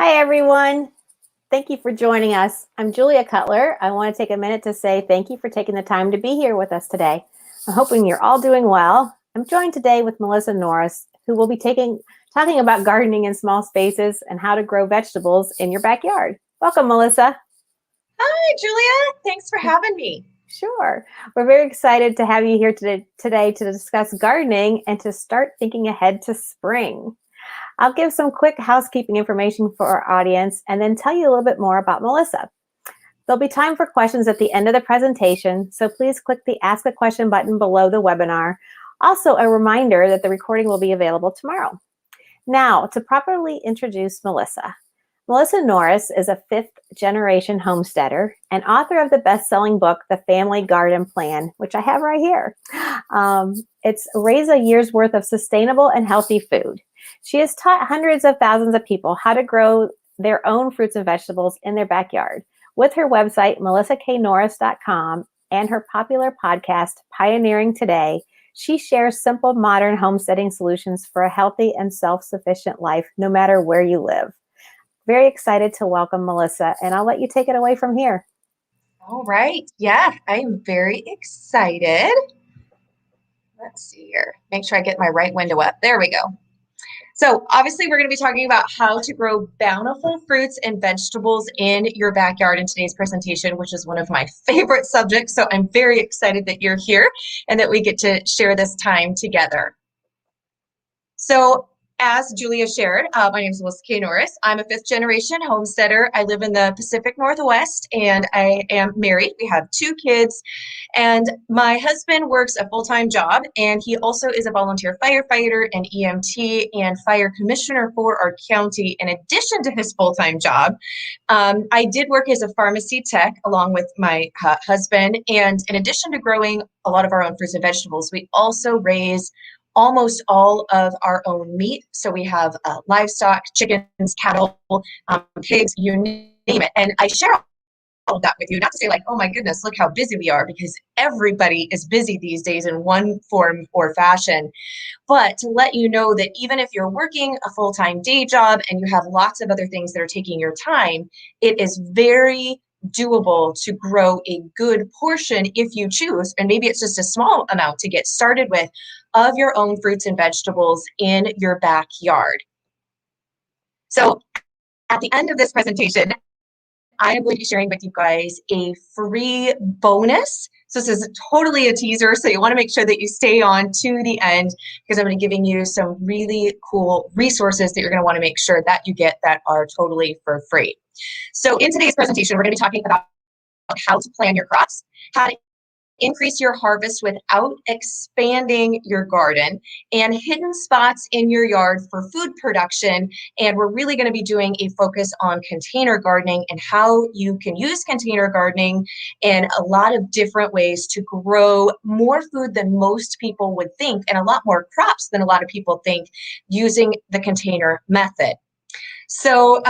Hi, everyone. Thank you for joining us. I'm Julia Cutler. I want to take a minute to say thank you for taking the time to be here with us today. I'm hoping you're all doing well. I'm joined today with Melissa Norris, who will be talking about gardening in small spaces and how to grow vegetables in your backyard. Welcome, Melissa. Hi, Julia. Thanks for having me. Sure. We're very excited to have you here today to discuss gardening and to start thinking ahead to spring. I'll give some quick housekeeping information for our audience and then tell you a little bit more about Melissa. There'll be time for questions at the end of the presentation, so please click the Ask a Question button below the webinar. Also, a reminder that the recording will be available tomorrow. Now, to properly introduce Melissa. Melissa Norris is a fifth-generation homesteader and author of the best-selling book, The Family Garden Plan, which I have right here. It's Raise a Year's Worth of Sustainable and Healthy Food. She has taught hundreds of thousands of people how to grow their own fruits and vegetables in their backyard. With her website, melissaknorris.com, and her popular podcast, Pioneering Today, she shares simple, modern homesteading solutions for a healthy and self-sufficient life, no matter where you live. Very excited to welcome Melissa, and I'll let you take it away from here. All right. Yeah, I am very excited. Let's see here. Make sure I get my right window up. There we go. So obviously we're going to be talking about how to grow bountiful fruits and vegetables in your backyard in today's presentation, which is one of my favorite subjects. So I'm very excited that you're here and that we get to share this time together. So as Julia shared, my name is Melissa K. Norris. I'm a fifth-generation homesteader. I live in the Pacific Northwest, and I am married. We have 2 kids, and my husband works a full-time job, and he also is a volunteer firefighter, an EMT, and fire commissioner for our county. In addition to his full-time job, I did work as a pharmacy tech along with my husband, and in addition to growing a lot of our own fruits and vegetables, we also raise almost all of our own meat. So we have livestock, chickens, cattle, pigs, you name it. And I share all of that with you, not to say like, oh my goodness, look how busy we are, because everybody is busy these days in one form or fashion. But to let you know that even if you're working a full-time day job and you have lots of other things that are taking your time, it is very doable to grow a good portion if you choose, and maybe it's just a small amount to get started with, of your own fruits and vegetables in your backyard. So at the end of this presentation, I am going to be sharing with you guys a free bonus. So this is totally a teaser, so you want to make sure that you stay on to the end, because I'm going to be giving you some really cool resources that you're going to want to make sure that you get that are totally for free. So in today's presentation, we're going to be talking about how to plan your crops, how to increase your harvest without expanding your garden, and hidden spots in your yard for food production. And we're really going to be doing a focus on container gardening and how you can use container gardening in a lot of different ways to grow more food than most people would think, and a lot more crops than a lot of people think, using the container method. So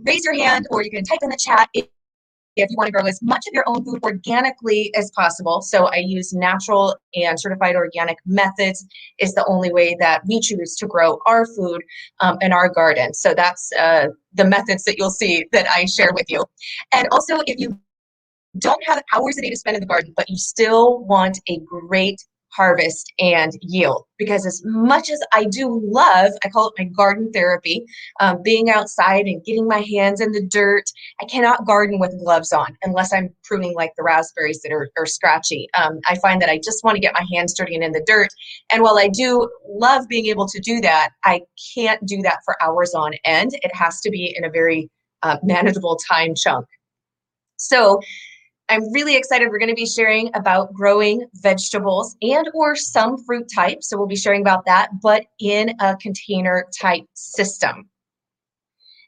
raise your hand, or you can type in the chat if you want to grow as much of your own food organically as possible. So I use natural and certified organic methods is the only way that we choose to grow our food in our garden. So that's the methods that you'll see that I share with you. And also, if you don't have hours a day to spend in the garden, but you still want a great harvest and yield, because as much as I do love, I call it my garden therapy, being outside and getting my hands in the dirt, I cannot garden with gloves on unless I'm pruning like the raspberries that are scratchy. I find that I just want to get my hands dirty and in the dirt, and while I do love being able to do that, I can't do that for hours on end. It has to be in a very manageable time chunk. So I'm really excited. We're going to be sharing about growing vegetables and or some fruit types. So we'll be sharing about that, but in a container type system.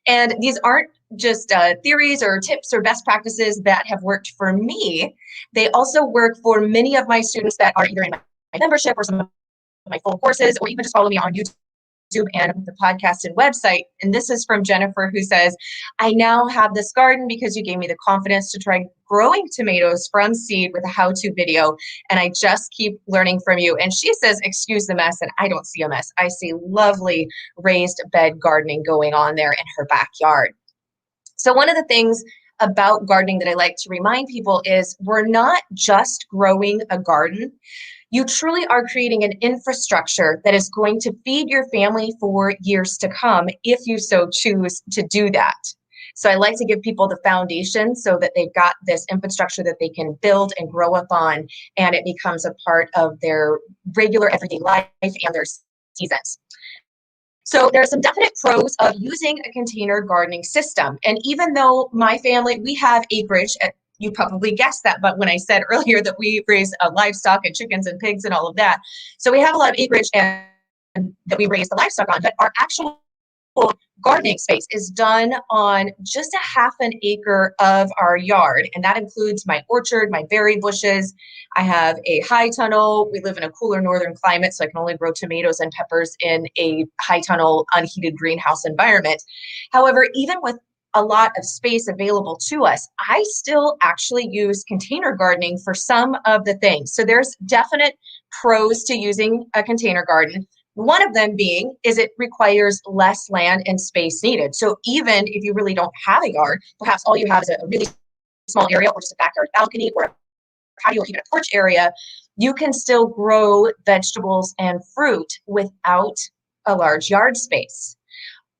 And these aren't just theories or tips or best practices that have worked for me. They also work for many of my students that are either in my membership or some of my full courses, or even just follow me on YouTube and the podcast and website. And this is from Jennifer, who says, I now have this garden because you gave me the confidence to try growing tomatoes from seed with a how-to video, and I just keep learning from you. And she says, excuse the mess, and I don't see a mess. I see lovely raised bed gardening going on there in her backyard. So one of the things about gardening that I like to remind people is we're not just growing a garden. You truly are creating an infrastructure that is going to feed your family for years to come if you so choose to do that. So I like to give people the foundation so that they've got this infrastructure that they can build and grow up on, and it becomes a part of their regular everyday life and their seasons. So there are some definite pros of using a container gardening system. And even though my family, we have acreage, you probably guessed that, but when I said earlier that we raise livestock and chickens and pigs and all of that, so we have a lot of acreage and that we raise the livestock on, but our actual gardening space is done on just a half an acre of our yard. And that includes my orchard, my berry bushes. I have a high tunnel. We live in a cooler northern climate, so I can only grow tomatoes and peppers in a high tunnel, unheated greenhouse environment. However, even with a lot of space available to us, I still actually use container gardening for some of the things. So there's definite pros to using a container garden. One of them being is it requires less land and space needed. So even if you really don't have a yard, perhaps all you have is a really small area or just a backyard balcony or a patio or even a porch area, you can still grow vegetables and fruit without a large yard space.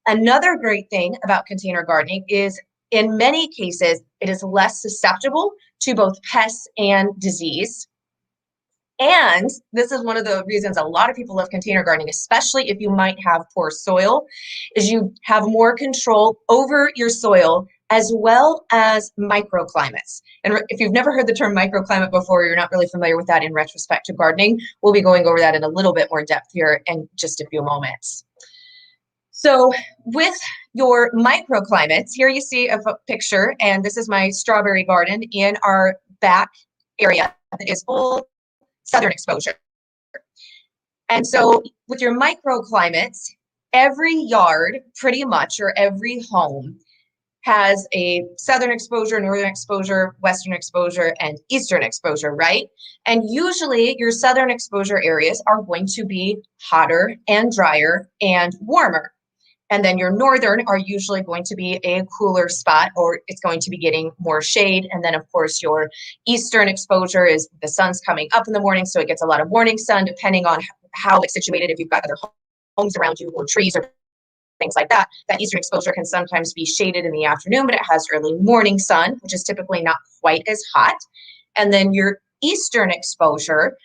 Another great thing about container gardening is in many cases, it is less susceptible to both pests and disease. And this is one of the reasons a lot of people love container gardening, especially if you might have poor soil, is you have more control over your soil as well as microclimates. And if you've never heard the term microclimate before, you're not really familiar with that in retrospect to gardening, we'll be going over that in a little bit more depth here in just a few moments. So with your microclimates, here you see a picture, and this is my strawberry garden in our back area that is full southern exposure. And so with your microclimates, every yard pretty much, or every home, has a southern exposure, northern exposure, western exposure, and eastern exposure, right? And usually your southern exposure areas are going to be hotter and drier and warmer. And then your northern are usually going to be a cooler spot, or it's going to be getting more shade. And then of course your eastern exposure is the sun's coming up in the morning, so it gets a lot of morning sun depending on how it's situated. If you've got other homes around you or trees or things like that, that eastern exposure can sometimes be shaded in the afternoon, but it has early morning sun, which is typically not quite as hot. And then your eastern exposure,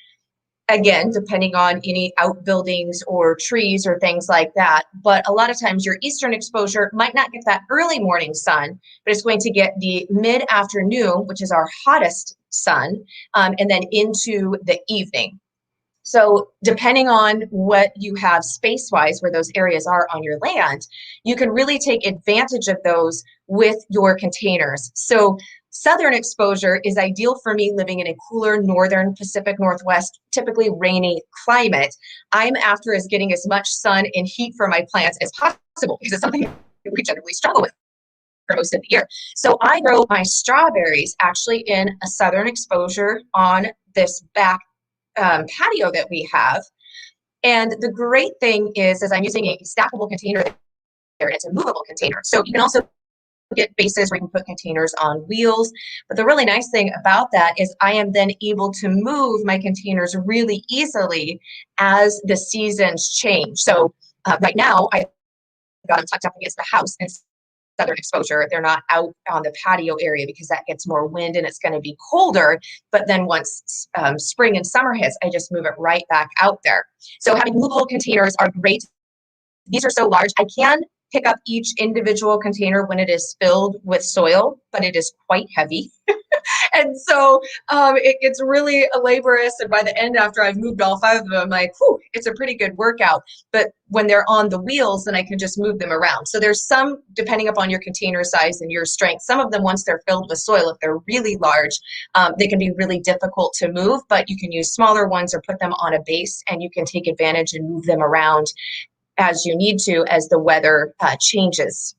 again, depending on any outbuildings or trees or things like that. But a lot of times your eastern exposure might not get that early morning sun, but it's going to get the mid-afternoon, which is our hottest sun, and then into the evening. So depending on what you have space-wise, where those areas are on your land, you can really take advantage of those with your containers. So southern exposure is ideal for me living in a cooler northern Pacific Northwest, typically rainy climate. I'm after is getting as much sun and heat for my plants as possible because it's something we generally struggle with for most of the year. So I grow my strawberries actually in a southern exposure on this back patio that we have. And the great thing is I'm using a stackable container there, and it's a movable container. So you can also get bases where you can put containers on wheels. But the really nice thing about that is I am then able to move my containers really easily as the seasons change. So right now I've got them tucked up against the house and southern exposure. They're not out on the patio area because that gets more wind and it's going to be colder. But then once spring and summer hits, I just move it right back out there. So having movable containers are great. These are so large. I can pick up each individual container when it is filled with soil, but it is quite heavy. And so it gets really laborious. And by the end, after I've moved all 5 of them, I'm like, whew, it's a pretty good workout. But when they're on the wheels, then I can just move them around. So there's some, depending upon your container size and your strength, some of them, once they're filled with soil, if they're really large, they can be really difficult to move, but you can use smaller ones or put them on a base and you can take advantage and move them around as you need to as the weather changes.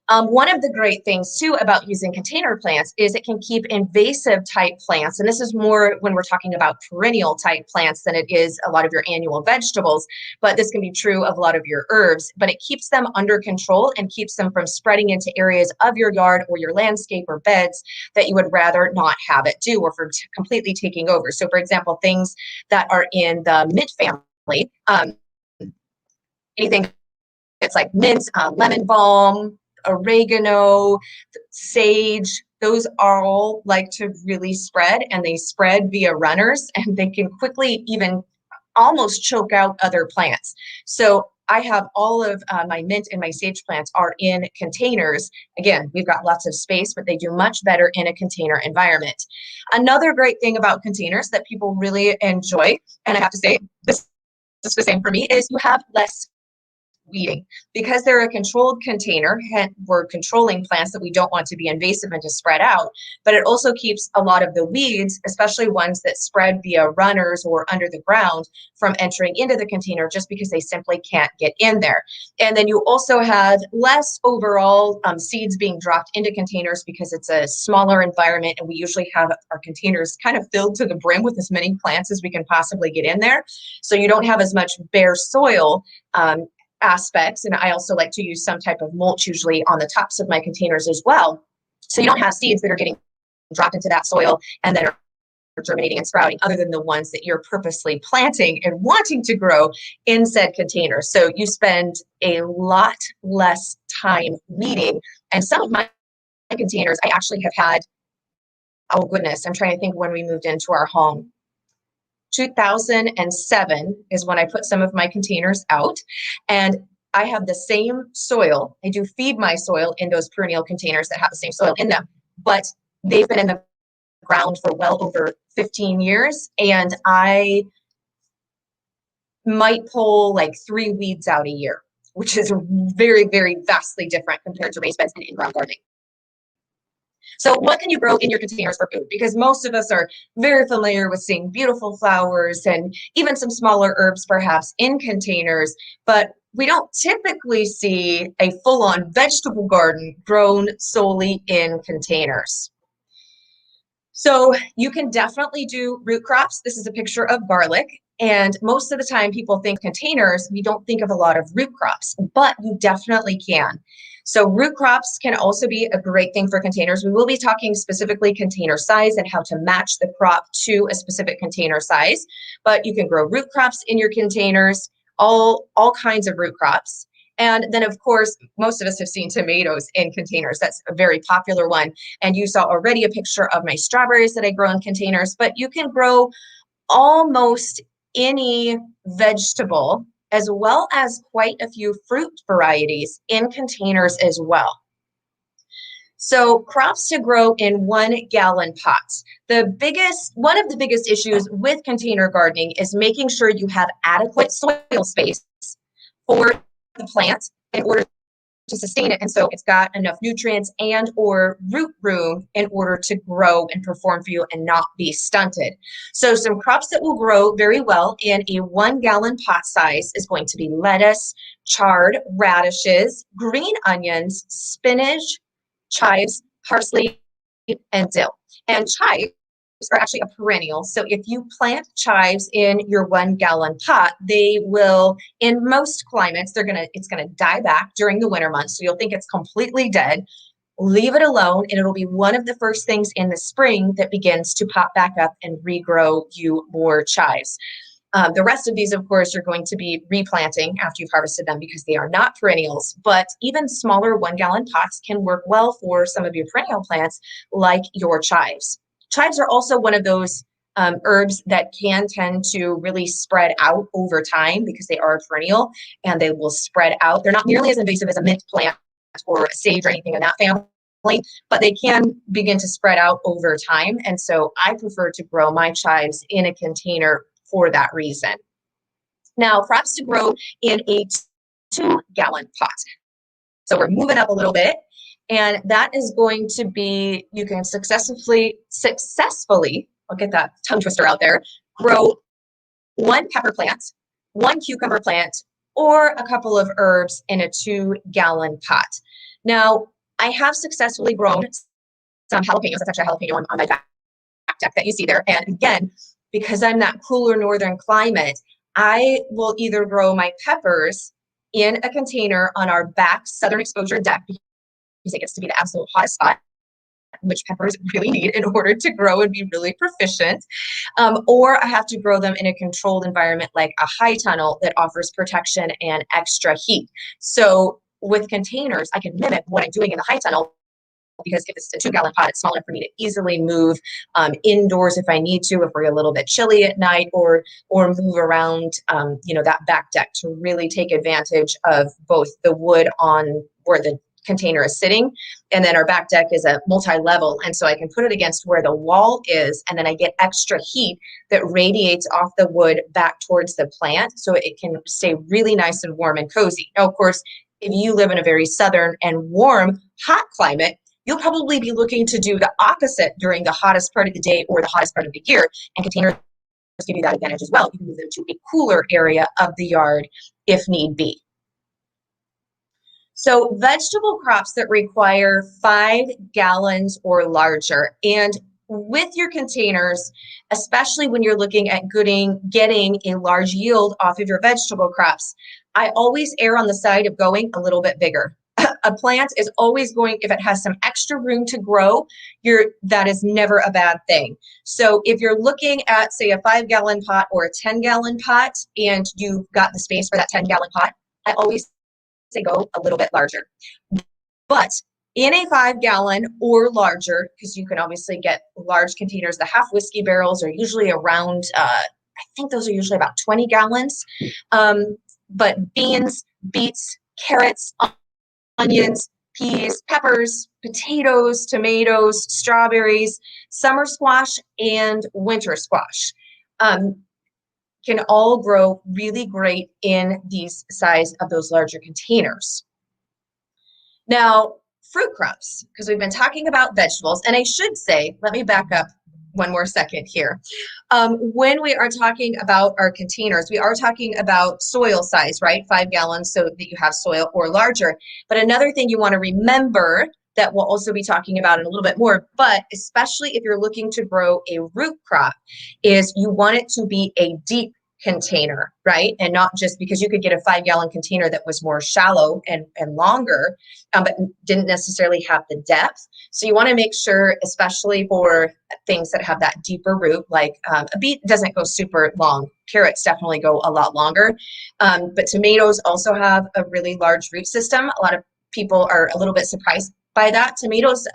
One of the great things too about using container plants is it can keep invasive type plants, and this is more when we're talking about perennial type plants than it is a lot of your annual vegetables, but this can be true of a lot of your herbs, but it keeps them under control and keeps them from spreading into areas of your yard or your landscape or beds that you would rather not have it do, or from completely taking over. So for example, things that are in the mint family, anything it's like mint, lemon balm, oregano, sage, those all like to really spread, and they spread via runners, and they can quickly even almost choke out other plants. So I have all of my mint and my sage plants are in containers. Again, we've got lots of space, but they do much better in a container environment. Another great thing about containers that people really enjoy, and I have to say this is the same for me, is you have less weeding. Because they're a controlled container, we're controlling plants that we don't want to be invasive and to spread out, but it also keeps a lot of the weeds, especially ones that spread via runners or under the ground, from entering into the container just because they simply can't get in there. And then you also have less overall seeds being dropped into containers because it's a smaller environment, and we usually have our containers kind of filled to the brim with as many plants as we can possibly get in there. So you don't have as much bare soil aspects. And I also like to use some type of mulch usually on the tops of my containers as well. So you don't have seeds that are getting dropped into that soil and then are germinating and sprouting, other than the ones that you're purposely planting and wanting to grow in said container. So you spend a lot less time weeding. And some of my containers, I actually have had, oh goodness, I'm trying to think when we moved into our home. 2007 is when I put some of my containers out, and I have the same soil. I do feed my soil in those perennial containers that have the same soil in them, but they've been in the ground for well over 15 years, and I might pull like 3 weeds out a year, which is very, very vastly different compared to raised beds and in-ground gardening. So what can you grow in your containers for food? Because most of us are very familiar with seeing beautiful flowers and even some smaller herbs perhaps in containers, but we don't typically see a full-on vegetable garden grown solely in containers. So you can definitely do root crops. This is a picture of garlic. And most of the time people think containers, we don't think of a lot of root crops, but you definitely can. So root crops can also be a great thing for containers. We will be talking specifically container size and how to match the crop to a specific container size, but you can grow root crops in your containers, all kinds of root crops. And then of course, most of us have seen tomatoes in containers. That's a very popular one. And you saw already a picture of my strawberries that I grow in containers, but you can grow almost any vegetable, as well as quite a few fruit varieties in containers as well. So crops to grow in 1-gallon pots. One of the biggest issues with container gardening is making sure you have adequate soil space for the plant in order to sustain it, and so it's got enough nutrients and or root room in order to grow and perform for you and not be stunted. So some crops that will grow very well in a 1-gallon pot size is going to be lettuce, chard, radishes, green onions, spinach, chives, parsley, and dill. And chives are actually a perennial. So if you plant chives in your 1-gallon pot, they will, in most climates, it's gonna die back during the winter months. So you'll think it's completely dead. Leave it alone, and it'll be one of the first things in the spring that begins to pop back up and regrow you more chives. The rest of these, of course, you're going to be replanting after you've harvested them because they are not perennials, but even smaller 1-gallon pots can work well for some of your perennial plants like your chives. Chives are also one of those herbs that can tend to really spread out over time because they are a perennial and they will spread out. They're not nearly as invasive as a mint plant or a sage or anything in that family, but they can begin to spread out over time. And so I prefer to grow my chives in a container for that reason. Now, crops to grow in a 2-gallon pot. So we're moving up a little bit. And that is going to be, you can successfully, I'll get that tongue twister out there, grow 1 pepper plant, 1 cucumber plant, or a couple of herbs in a 2-gallon pot. Now, I have successfully grown some jalapenos. That's actually a jalapeno on my back deck that you see there. And again, because I'm that cooler northern climate, I will either grow my peppers in a container on our back southern exposure deck because it gets to be the absolute hottest spot, which peppers really need in order to grow and be really proficient. Or I have to grow them in a controlled environment like a high tunnel that offers protection and extra heat. So with containers, I can mimic what I'm doing in the high tunnel, because if it's a 2-gallon pot, it's small enough for me to easily move indoors if I need to, if we're a little bit chilly at night, or move around, that back deck to really take advantage of both the wood on where the container is sitting, and then our back deck is a multi-level, and so I can put it against where the wall is, and then I get extra heat that radiates off the wood back towards the plant, so it can stay really nice and warm and cozy. Now, of course, if you live in a very southern and warm, hot climate, you'll probably be looking to do the opposite during the hottest part of the day or the hottest part of the year, and containers give you that advantage as well. You can move them to a cooler area of the yard if need be. So vegetable crops that require 5 gallons or larger, and with your containers, especially when you're looking at getting a large yield off of your vegetable crops, I always err on the side of going a little bit bigger. A plant is always going, if it has some extra room to grow, that is never a bad thing. So if you're looking at, say, a 5-gallon pot or a 10-gallon pot, and you've got the space for that 10-gallon pot, I always say go a little bit larger. But in a 5-gallon or larger, because you can obviously get large containers, the half whiskey barrels are usually around, I think those are usually about 20 gallons. But beans, beets, carrots, onions, peas, peppers, potatoes, tomatoes, strawberries, summer squash, and winter squash can all grow really great in these size of those larger containers. Now, fruit crops, because we've been talking about vegetables, and I should say, let me back up one more second here. When we are talking about our containers, we are talking about soil size, right? 5 gallons, so that you have soil or larger. But another thing you want to remember that we'll also be talking about in a little bit more, but especially if you're looking to grow a root crop, is you want it to be a deep container, right? And not just, because you could get a 5-gallon container that was more shallow and longer, but didn't necessarily have the depth. So you want to make sure, especially for things that have that deeper root, like a beet doesn't go super long. Carrots definitely go a lot longer. But tomatoes also have a really large root system. A lot of people are a little bit surprised by that. Tomatoes,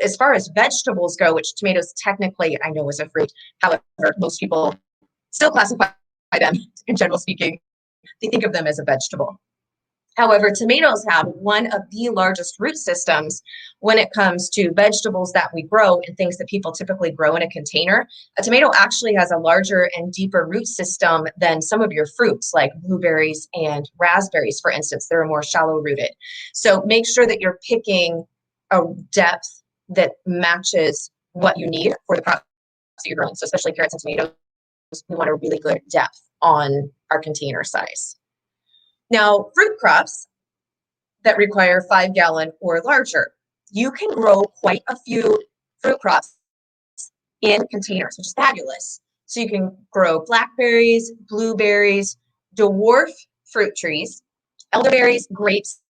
as far as vegetables go, which tomatoes technically I know is a fruit, however, most people still classify them, in general speaking, they think of them as a vegetable. However, tomatoes have one of the largest root systems when it comes to vegetables that we grow and things that people typically grow in a container. A tomato actually has a larger and deeper root system than some of your fruits, like blueberries and raspberries, for instance. They're more shallow rooted. So make sure that you're picking a depth that matches what you need for the crops that you're growing. So especially carrots and tomatoes, we want a really good depth on our container size. Now, fruit crops that require 5-gallon or larger, you can grow quite a few fruit crops in containers, which is fabulous. So you can grow blackberries, blueberries, dwarf fruit trees, elderberries, grapes,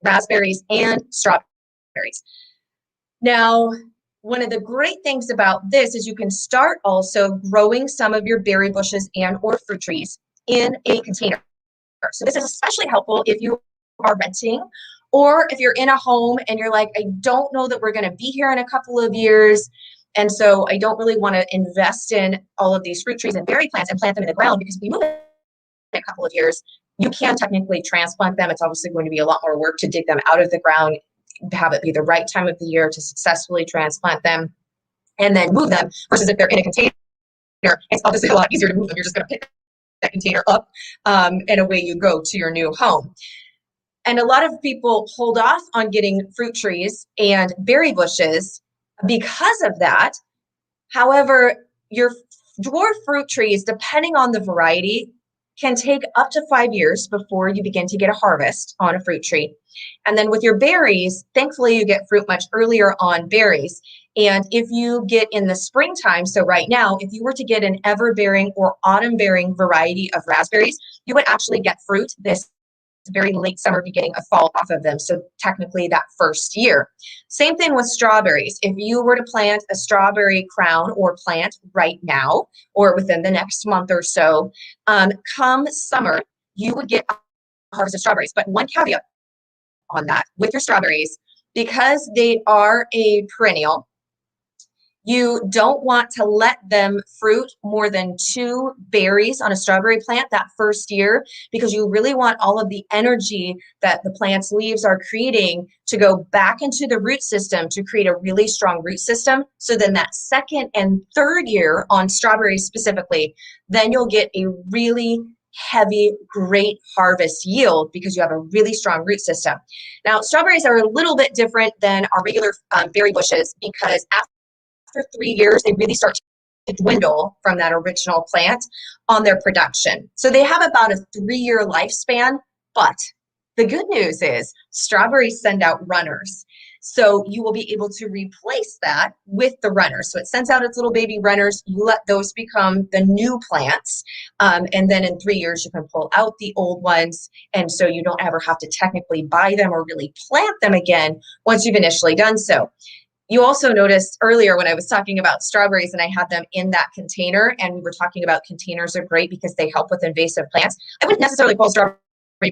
raspberries, and strawberries. Now, one of the great things about this is you can start also growing some of your berry bushes and or fruit trees in a container. So this is especially helpful if you are renting, or if you're in a home and you're like, I don't know that we're going to be here in a couple of years, and so I don't really want to invest in all of these fruit trees and berry plants and plant them in the ground, because if we move in a couple of years, you can technically transplant them. It's obviously going to be a lot more work to dig them out of the ground, have it be the right time of the year to successfully transplant them and then move them, versus if they're in a container, it's obviously a lot easier to move them. You're just going to pick that container up and away you go to your new home. And a lot of people hold off on getting fruit trees and berry bushes because of that. However, your dwarf fruit trees, depending on the variety, can take up to 5 years before you begin to get a harvest on a fruit tree. And then with your berries, thankfully you get fruit much earlier on berries. And if you get in the springtime, so right now, if you were to get an ever-bearing or autumn-bearing variety of raspberries, you would actually get fruit this very late summer, beginning of fall off of them. So technically that first year. Same thing with strawberries. If you were to plant a strawberry crown or plant right now, or within the next month or so, come summer, you would get a harvest of strawberries. But one caveat on that with your strawberries, because they are a perennial, you don't want to let them fruit more than 2 berries on a strawberry plant that first year, because you really want all of the energy that the plant's leaves are creating to go back into the root system to create a really strong root system. So then that second and third year on strawberries specifically, then you'll get a really heavy, great harvest yield because you have a really strong root system. Now, strawberries are a little bit different than our regular berry bushes, because after 3 years, they really start to dwindle from that original plant on their production. So they have about a 3-year lifespan, but the good news is strawberries send out runners. So you will be able to replace that with the runners. So it sends out its little baby runners. You let those become the new plants. And then in 3 years, you can pull out the old ones. And so you don't ever have to technically buy them or really plant them again once you've initially done so. You also noticed earlier when I was talking about strawberries and I had them in that container, and we were talking about containers are great because they help with invasive plants. I wouldn't necessarily call strawberry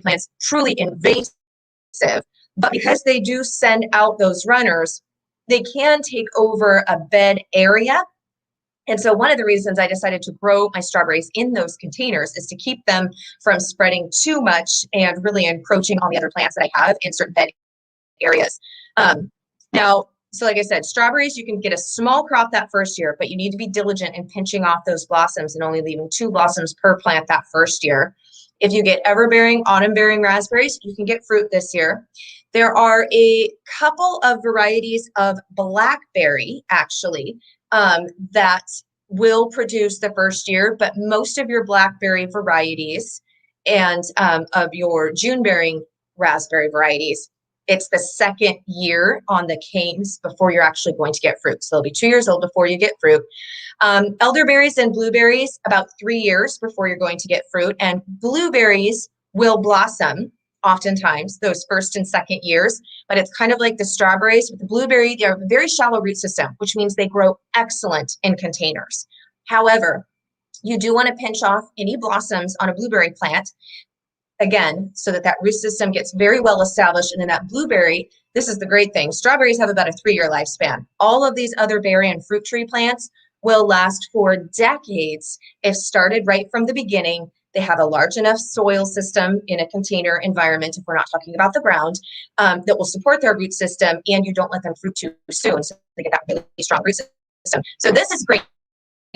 plants truly invasive, but because they do send out those runners, they can take over a bed area. And so one of the reasons I decided to grow my strawberries in those containers is to keep them from spreading too much and really encroaching on the other plants that I have in certain bed areas. Now, so like I said, strawberries, you can get a small crop that first year, but you need to be diligent in pinching off those blossoms and only leaving 2 blossoms per plant that first year. If you get ever-bearing, autumn-bearing raspberries, you can get fruit this year. There are a couple of varieties of blackberry, actually, that will produce the first year, but most of your blackberry varieties and of your June-bearing raspberry varieties, it's the second year on the canes before you're actually going to get fruit. So they'll be 2 years old before you get fruit. Elderberries and blueberries, about 3 years before you're going to get fruit. And blueberries will blossom oftentimes those first and second years, but it's kind of like the strawberries. With the blueberry, they have a very shallow root system, which means they grow excellent in containers. However, you do want to pinch off any blossoms on a blueberry plant, again, so that that root system gets very well established. And then that blueberry, this is the great thing. Strawberries have about a 3-year lifespan. All of these other berry and fruit tree plants will last for decades if started right from the beginning. They have a large enough soil system in a container environment, if we're not talking about the ground, that will support their root system, and you don't let them fruit too soon. So they get that really strong root system. So this is great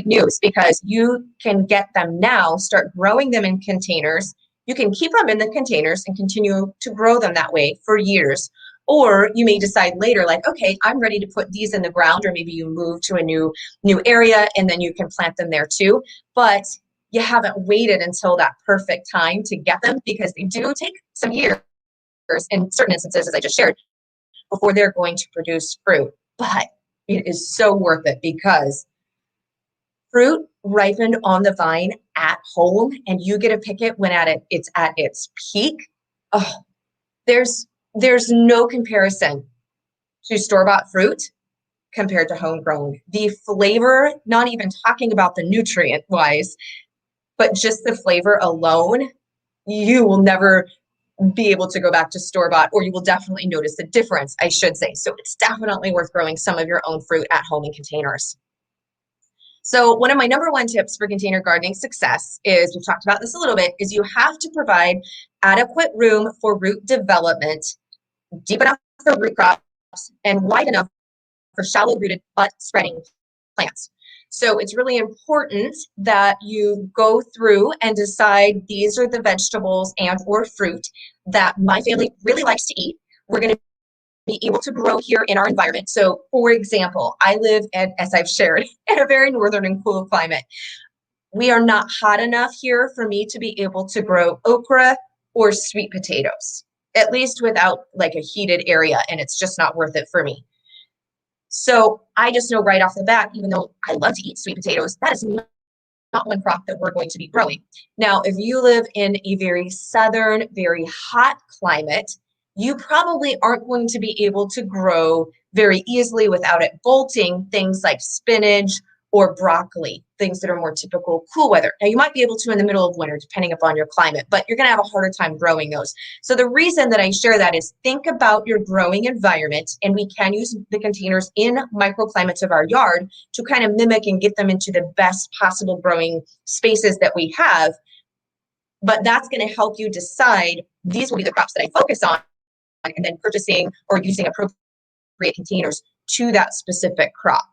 news because you can get them now, start growing them in containers. You can keep them in the containers and continue to grow them that way for years. Or you may decide later, like, okay, I'm ready to put these in the ground, or maybe you move to a new area and then you can plant them there too. But you haven't waited until that perfect time to get them, because they do take some years in certain instances, as I just shared, before they're going to produce fruit. But it is so worth it, because fruit ripened on the vine at home and you get to pick it when it's at its peak. Oh, there's no comparison to store-bought fruit compared to homegrown. The flavor, not even talking about the nutrient wise, but just the flavor alone, you will never be able to go back to store-bought, or you will definitely notice the difference, I should say. So it's definitely worth growing some of your own fruit at home in containers. So one of my number 1 tips for container gardening success is, we've talked about this a little bit, is you have to provide adequate room for root development, deep enough for root crops, and wide enough for shallow rooted but spreading plants. So it's really important that you go through and decide, these are the vegetables and or fruit that my family really likes to eat. We're going to be able to grow here in our environment. So for example, I live, as I've shared, in a very northern and cool climate. we are not hot enough here for me to be able to grow okra or sweet potatoes, at least without like a heated area, and it's just not worth it for me. So I just know right off the bat, even though I love to eat sweet potatoes, that is not one crop that we're going to be growing. Now, if you live in a very southern, very hot climate, you probably aren't going to be able to grow very easily without it bolting things like spinach or broccoli, things that are more typical cool weather. Now, you might be able to in the middle of winter, depending upon your climate, but you're going to have a harder time growing those. So the reason that I share that is think about your growing environment, and we can use the containers in microclimates of our yard to kind of mimic and get them into the best possible growing spaces that we have. But that's going to help you decide these will be the crops that I focus on, and then purchasing or using appropriate containers to that specific crop.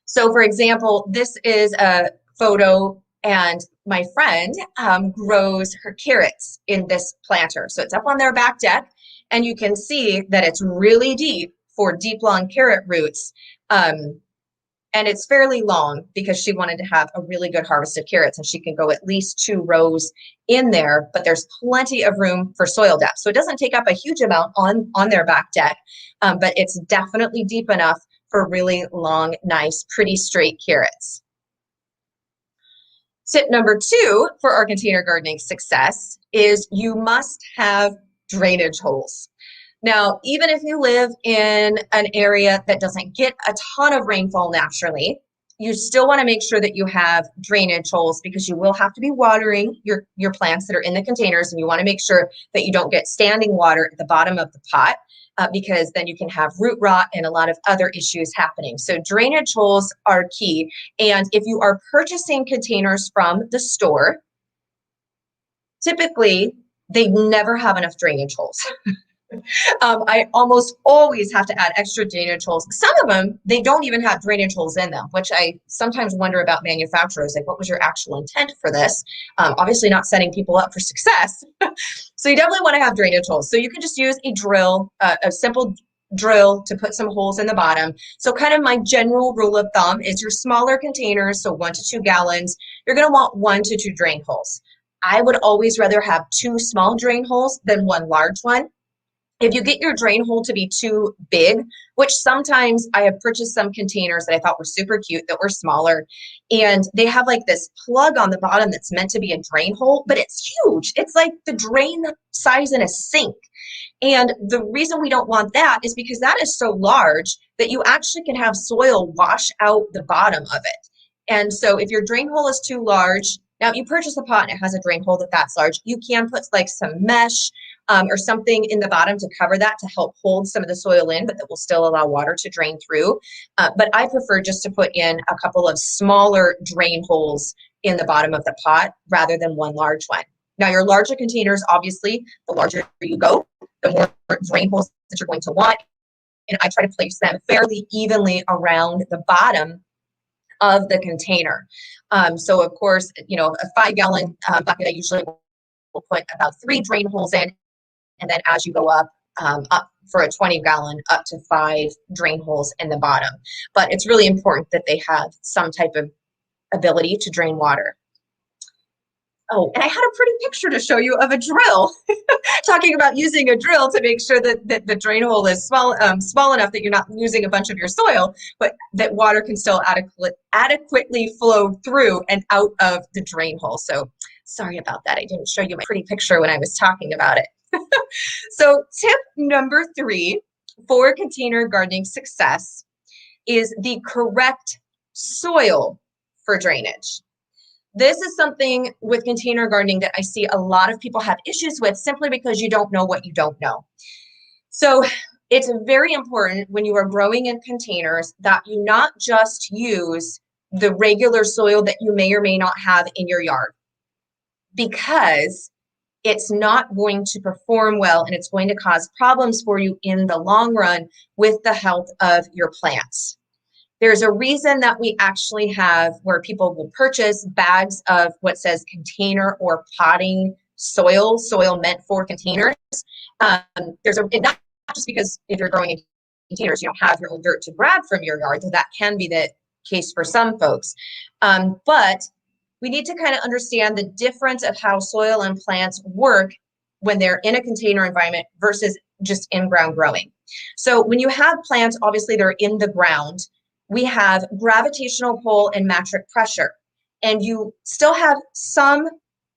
So for example, this is a photo, and my friend grows her carrots in this planter. So it's up on their back deck, and you can see that it's really deep for deep, long carrot roots. And it's fairly long because she wanted to have a really good harvest of carrots, and she can go at least 2 rows in there, but there's plenty of room for soil depth. So it doesn't take up a huge amount on their back deck, but it's definitely deep enough for really long, nice, pretty straight carrots. Tip number 2 for our container gardening success is you must have drainage holes. Now, even if you live in an area that doesn't get a ton of rainfall naturally, you still want to make sure that you have drainage holes, because you will have to be watering your plants that are in the containers, and you want to make sure that you don't get standing water at the bottom of the pot, because then you can have root rot and a lot of other issues happening. So drainage holes are key. And if you are purchasing containers from the store, typically they never have enough drainage holes. I almost always have to add extra drainage holes. Some of them, they don't even have drainage holes in them, which I sometimes wonder about manufacturers. Like, what was your actual intent for this? Obviously not setting people up for success. So you definitely want to have drainage holes. So you can just use a drill, a simple drill to put some holes in the bottom. So kind of my general rule of thumb is your smaller containers, so 1 to 2 gallons, you're going to want 1 to 2 drain holes. I would always rather have 2 small drain holes than 1 large one. If you get your drain hole to be too big, which sometimes I have purchased some containers that I thought were super cute that were smaller, and they have like this plug on the bottom that's meant to be a drain hole, but it's huge. It's like the drain size in a sink. And the reason we don't want that is because that is so large that you actually can have soil wash out the bottom of it. And so if your drain hole is too large, now if you purchase a pot and it has a drain hole that's large, you can put like some mesh or something in the bottom to cover that to help hold some of the soil in, but that will still allow water to drain through. But I prefer just to put in a couple of smaller drain holes in the bottom of the pot rather than 1 large one. Now your larger containers, obviously, the larger you go, the more drain holes that you're going to want. And I try to place them fairly evenly around the bottom of the container. So of course, you know, a 5-gallon bucket, I usually will put about 3 drain holes in. And then as you go up for a 20-gallon, up to 5 drain holes in the bottom. But it's really important that they have some type of ability to drain water. Oh, and I had a pretty picture to show you of a drill, talking about using a drill to make sure that the drain hole is small enough that you're not losing a bunch of your soil, but that water can still adequately flow through and out of the drain hole. So sorry about that. I didn't show you my pretty picture when I was talking about it. So tip number 3 for container gardening success is the correct soil for drainage. This is something with container gardening that I see a lot of people have issues with simply because you don't know what you don't know. So it's very important when you are growing in containers that you not just use the regular soil that you may or may not have in your yard, because it's not going to perform well and it's going to cause problems for you in the long run with the health of your plants. There's a reason that we actually have where people will purchase bags of what says container or potting soil meant for containers. Not just because if you're growing in containers, you don't have your own dirt to grab from your yard, so that can be the case for some folks. But we need to kind of understand the difference of how soil and plants work when they're in a container environment versus just in-ground growing. So when you have plants, obviously they're in the ground, we have gravitational pull and metric pressure. And you still have some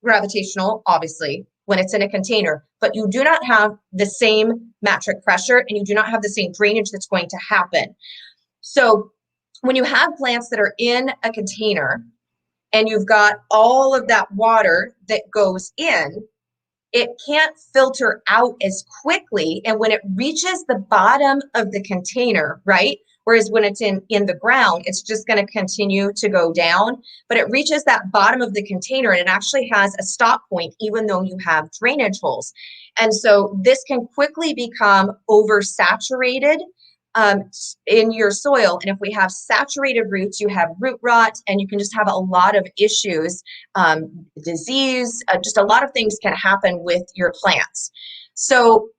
gravitational, obviously, when it's in a container, but you do not have the same metric pressure and you do not have the same drainage that's going to happen. So when you have plants that are in a container and you've got all of that water that goes in, it can't filter out as quickly. And when it reaches the bottom of the container, right? Whereas when it's in the ground, it's just going to continue to go down, but it reaches that bottom of the container and it actually has a stop point, even though you have drainage holes. And so this can quickly become oversaturated in your soil. And if we have saturated roots, you have root rot, and you can just have a lot of issues, disease, just a lot of things can happen with your plants. So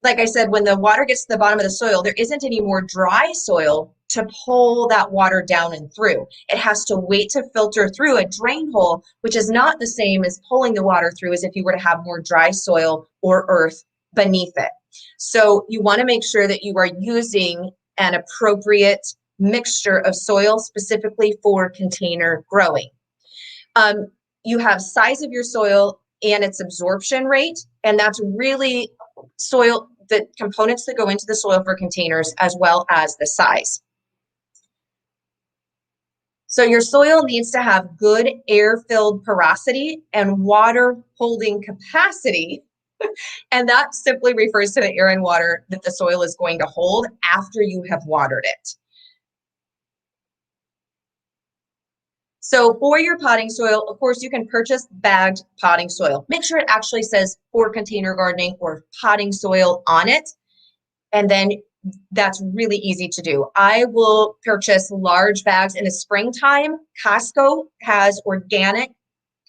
like I said, when the water gets to the bottom of the soil, there isn't any more dry soil to pull that water down and through. It has to wait to filter through a drain hole, which is not the same as pulling the water through as if you were to have more dry soil or earth beneath it. So you want to make sure that you are using an appropriate mixture of soil specifically for container growing. You have size of your soil and its absorption rate, and that's really soil, the components that go into the soil for containers, as well as the size. So your soil needs to have good air-filled porosity and water holding capacity. And that simply refers to the air and water that the soil is going to hold after you have watered it. So for your potting soil, of course, you can purchase bagged potting soil. Make sure it actually says for container gardening or potting soil on it. And then that's really easy to do. I will purchase large bags in the springtime. Costco has organic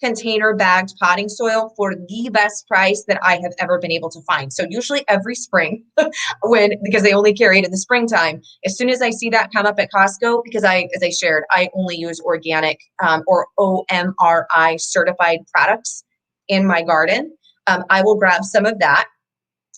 container bagged potting soil for the best price that I have ever been able to find. So usually every spring, because they only carry it in the springtime, as soon as I see that come up at Costco, because as I shared, I only use organic or OMRI certified products in my garden. I will grab some of that.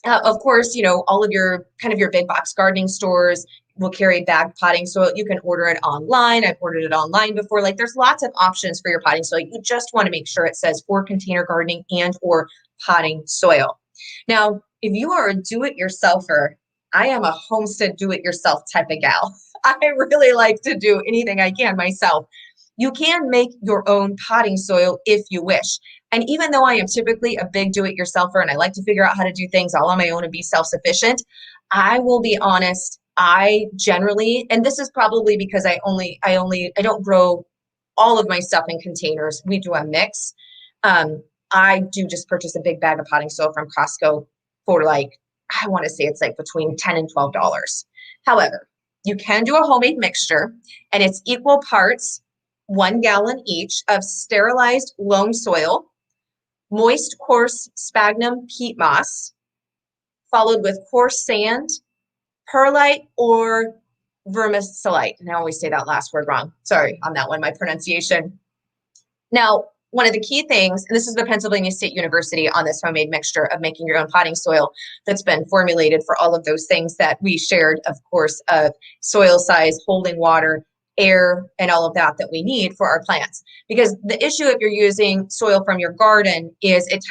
Of course, all of your your big box gardening stores will carry bagged potting soil. You can order it online. I've ordered it online before. Like, there's lots of options for your potting soil. You just want to make sure it says for container gardening and or potting soil. Now, if you are a do-it-yourselfer, I am a homestead do-it-yourself type of gal. I really like to do anything I can myself. You can make your own potting soil if you wish. And even though I am typically a big do-it-yourselfer and I like to figure out how to do things all on my own and be self-sufficient, I will be honest, I generally, and this is probably because I don't grow all of my stuff in containers. We do a mix. I do just purchase a big bag of potting soil from Costco for I want to say it's between $10 and $12. However, you can do a homemade mixture, and it's equal parts, 1 gallon each, of sterilized loam soil, moist coarse sphagnum peat moss, followed with coarse sand, perlite, or vermiculite. And I always say that last word wrong. Sorry on that one, my pronunciation. Now, one of the key things, and this is the Pennsylvania State University on this homemade mixture of making your own potting soil that's been formulated for all of those things that we shared, of course, of soil size, holding water, air, and all of that we need for our plants. Because the issue if you're using soil from your garden is it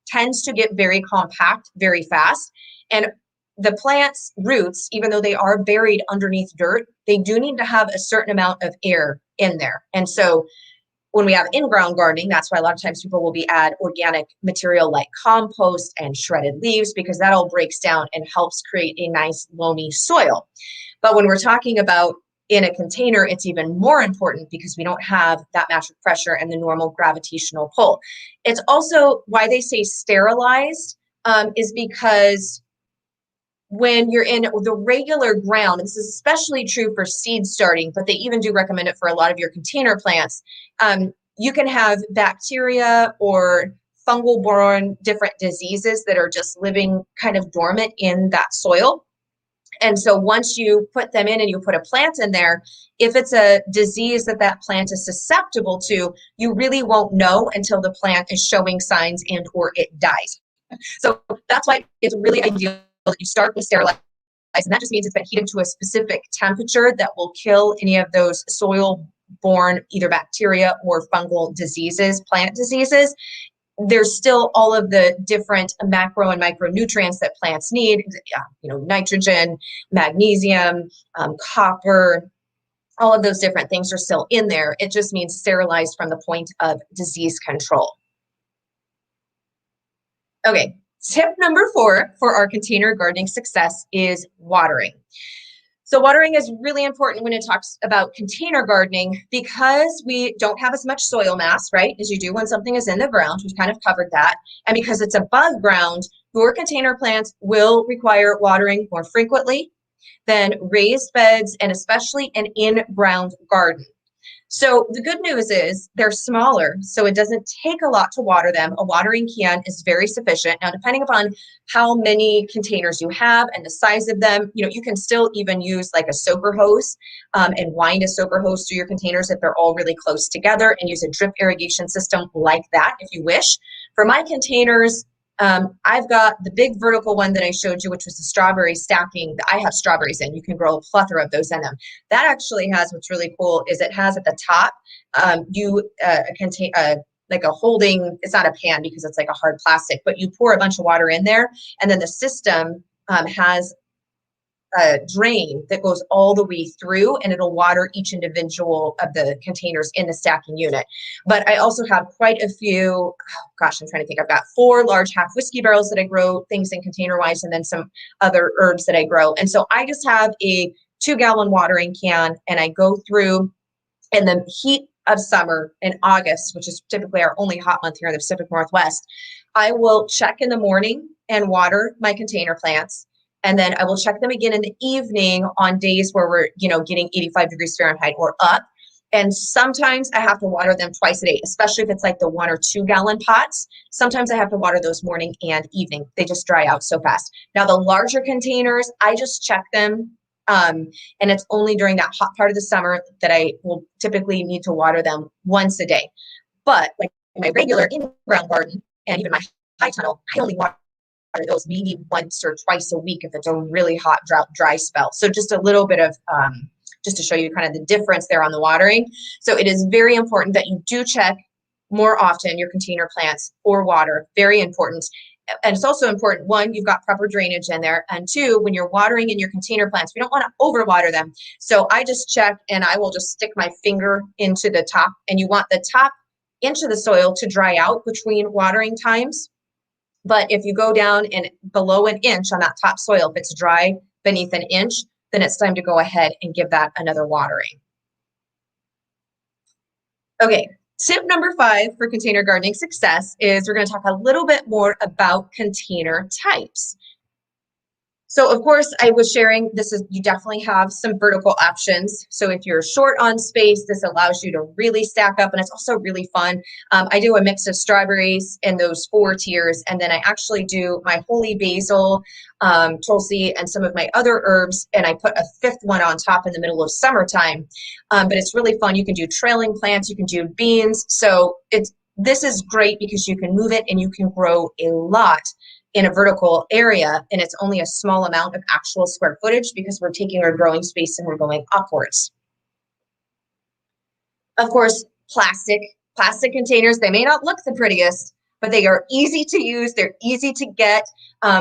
tends to get very compact very fast. And the plant's roots, even though they are buried underneath dirt, they do need to have a certain amount of air in there. And so when we have in-ground gardening, that's why a lot of times people will add organic material like compost and shredded leaves, because that all breaks down and helps create a nice loamy soil. But when we're talking about in a container, it's even more important because we don't have that metric pressure and the normal gravitational pull. It's also why they say sterilized, is because when you're in the regular ground, this is especially true for seed starting, but they even do recommend it for a lot of your container plants, you can have bacteria or fungal-borne different diseases that are just living kind of dormant in that soil. And so once you put them in and you put a plant in there, if it's a disease that that plant is susceptible to, you really won't know until the plant is showing signs and or it dies. So that's why it's really ideal that you start with sterilized. And that just means it's been heated to a specific temperature that will kill any of those soil-borne either bacteria or fungal diseases, plant diseases. There's still all of the different macro and micronutrients that plants need, nitrogen, magnesium, copper, all of those different things are still in there. It just means sterilized from the point of disease control. Okay, tip number 4 for our container gardening success is watering. So watering is really important when it talks about container gardening because we don't have as much soil mass, right, as you do when something is in the ground. We've kind of covered that. And because it's above ground, your container plants will require watering more frequently than raised beds and especially an in-ground garden. So the good news is they're smaller, so it doesn't take a lot to water them. A watering can is very sufficient. Now, depending upon how many containers you have and the size of them, you can still even use like a soaker hose and wind a soaker hose through your containers if they're all really close together, and use a drip irrigation system like that if you wish. For my containers, I've got the big vertical one that I showed you, which was the strawberry stacking that I have strawberries in. You can grow a plethora of those in them. That actually has, what's really cool is it has at the top, like a holding, it's not a pan because it's like a hard plastic, but you pour a bunch of water in there, and then the system has a drain that goes all the way through, and it'll water each individual of the containers in the stacking unit. But I also have quite a few, I'm trying to think. I've got 4 large half whiskey barrels that I grow things in container wise, and then some other herbs that I grow. And so I just have a 2-gallon watering can, and I go through in the heat of summer in August, which is typically our only hot month here in the Pacific Northwest. I will check in the morning and water my container plants. And then I will check them again in the evening on days where we're, getting 85 degrees Fahrenheit or up. And sometimes I have to water them twice a day, especially if it's like the 1 or 2 gallon pots. Sometimes I have to water those morning and evening. They just dry out so fast. Now the larger containers, I just check them. And it's only during that hot part of the summer that I will typically need to water them once a day. But like my regular in-ground garden and even my high tunnel, I only water those maybe once or twice a week if it's a really hot dry spell. So just a little bit of just to show you kind of the difference there on the watering. So it is very important that you do check more often your container plants for water. Very important. And it's also important, 1, you've got proper drainage in there, and 2, when you're watering in your container plants, we don't want to overwater them. So I just check, and I will just stick my finger into the top, and you want the top inch of the soil to dry out between watering times. But if you go down and below an inch on that top soil, if it's dry beneath an inch, then it's time to go ahead and give that another watering. Okay, tip number 5 for container gardening success is we're going to talk a little bit more about container types. So of course, I was sharing, you definitely have some vertical options. So if you're short on space, this allows you to really stack up, and it's also really fun. I do a mix of strawberries in those 4 tiers, and then I actually do my holy basil, tulsi, and some of my other herbs, and I put a 5th one on top in the middle of summertime. But it's really fun. You can do trailing plants, you can do beans. So this is great because you can move it and you can grow a lot in a vertical area, and it's only a small amount of actual square footage because we're taking our growing space and we're going upwards. Of course, plastic containers, they may not look the prettiest, but they are easy to use. They're easy to get.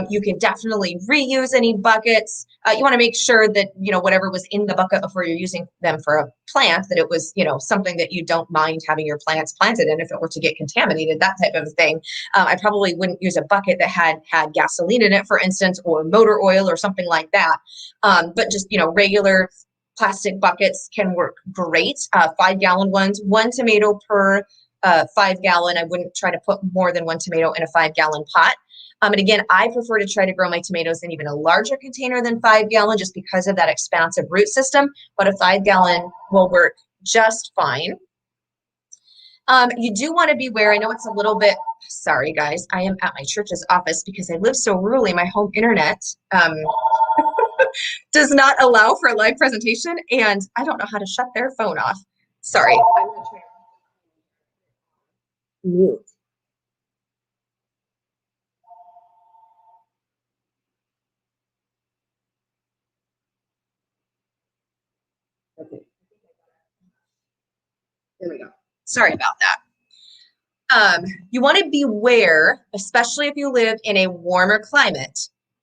You can definitely reuse any buckets. You want to make sure that, whatever was in the bucket before you're using them for a plant, that it was, something that you don't mind having your plants planted in if it were to get contaminated, that type of thing. I probably wouldn't use a bucket that had gasoline in it, for instance, or motor oil or something like that. But just, regular plastic buckets can work great. 5-gallon ones, 1 tomato per 5-gallon. I wouldn't try to put more than 1 tomato in a 5-gallon pot. And again, I prefer to try to grow my tomatoes in even a larger container than 5-gallon just because of that expansive root system, but a 5-gallon will work just fine. You do want to beware. I know it's a little bit, sorry guys, I am at my church's office because I live so rurally, my home internet does not allow for a live presentation, and I don't know how to shut their phone off. Sorry. I'm going to try to mute. Okay. There we go. Sorry about that. You want to beware, especially if you live in a warmer climate,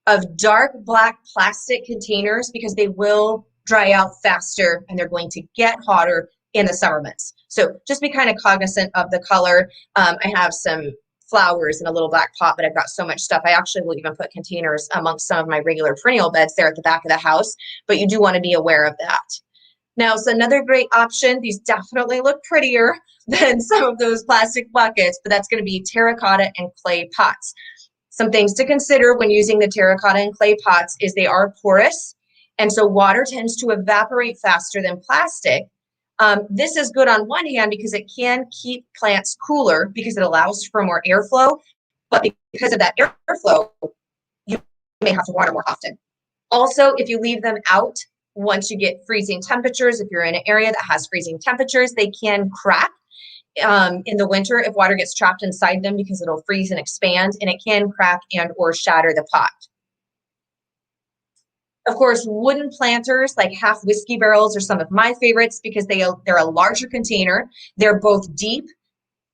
of dark black plastic containers because they will dry out faster and they're going to get hotter in the summer months. So just be kind of cognizant of the color. I have some flowers in a little black pot, but I've got so much stuff. I actually will even put containers amongst some of my regular perennial beds there at the back of the house, but you do want to be aware of that. Now, it's another great option. These definitely look prettier than some of those plastic buckets, but that's going to be terracotta and clay pots. Some things to consider when using the terracotta and clay pots is they are porous, and so water tends to evaporate faster than plastic. This is good on one hand because it can keep plants cooler because it allows for more airflow, but because of that airflow, you may have to water more often. Also, if you leave them out, once you get freezing temperatures, if you're in an area that has freezing temperatures, they can crack in the winter if water gets trapped inside them because it'll freeze and expand, and it can crack and or shatter the pot. Of course, wooden planters like half whiskey barrels are some of my favorites because they're a larger container. They're both deep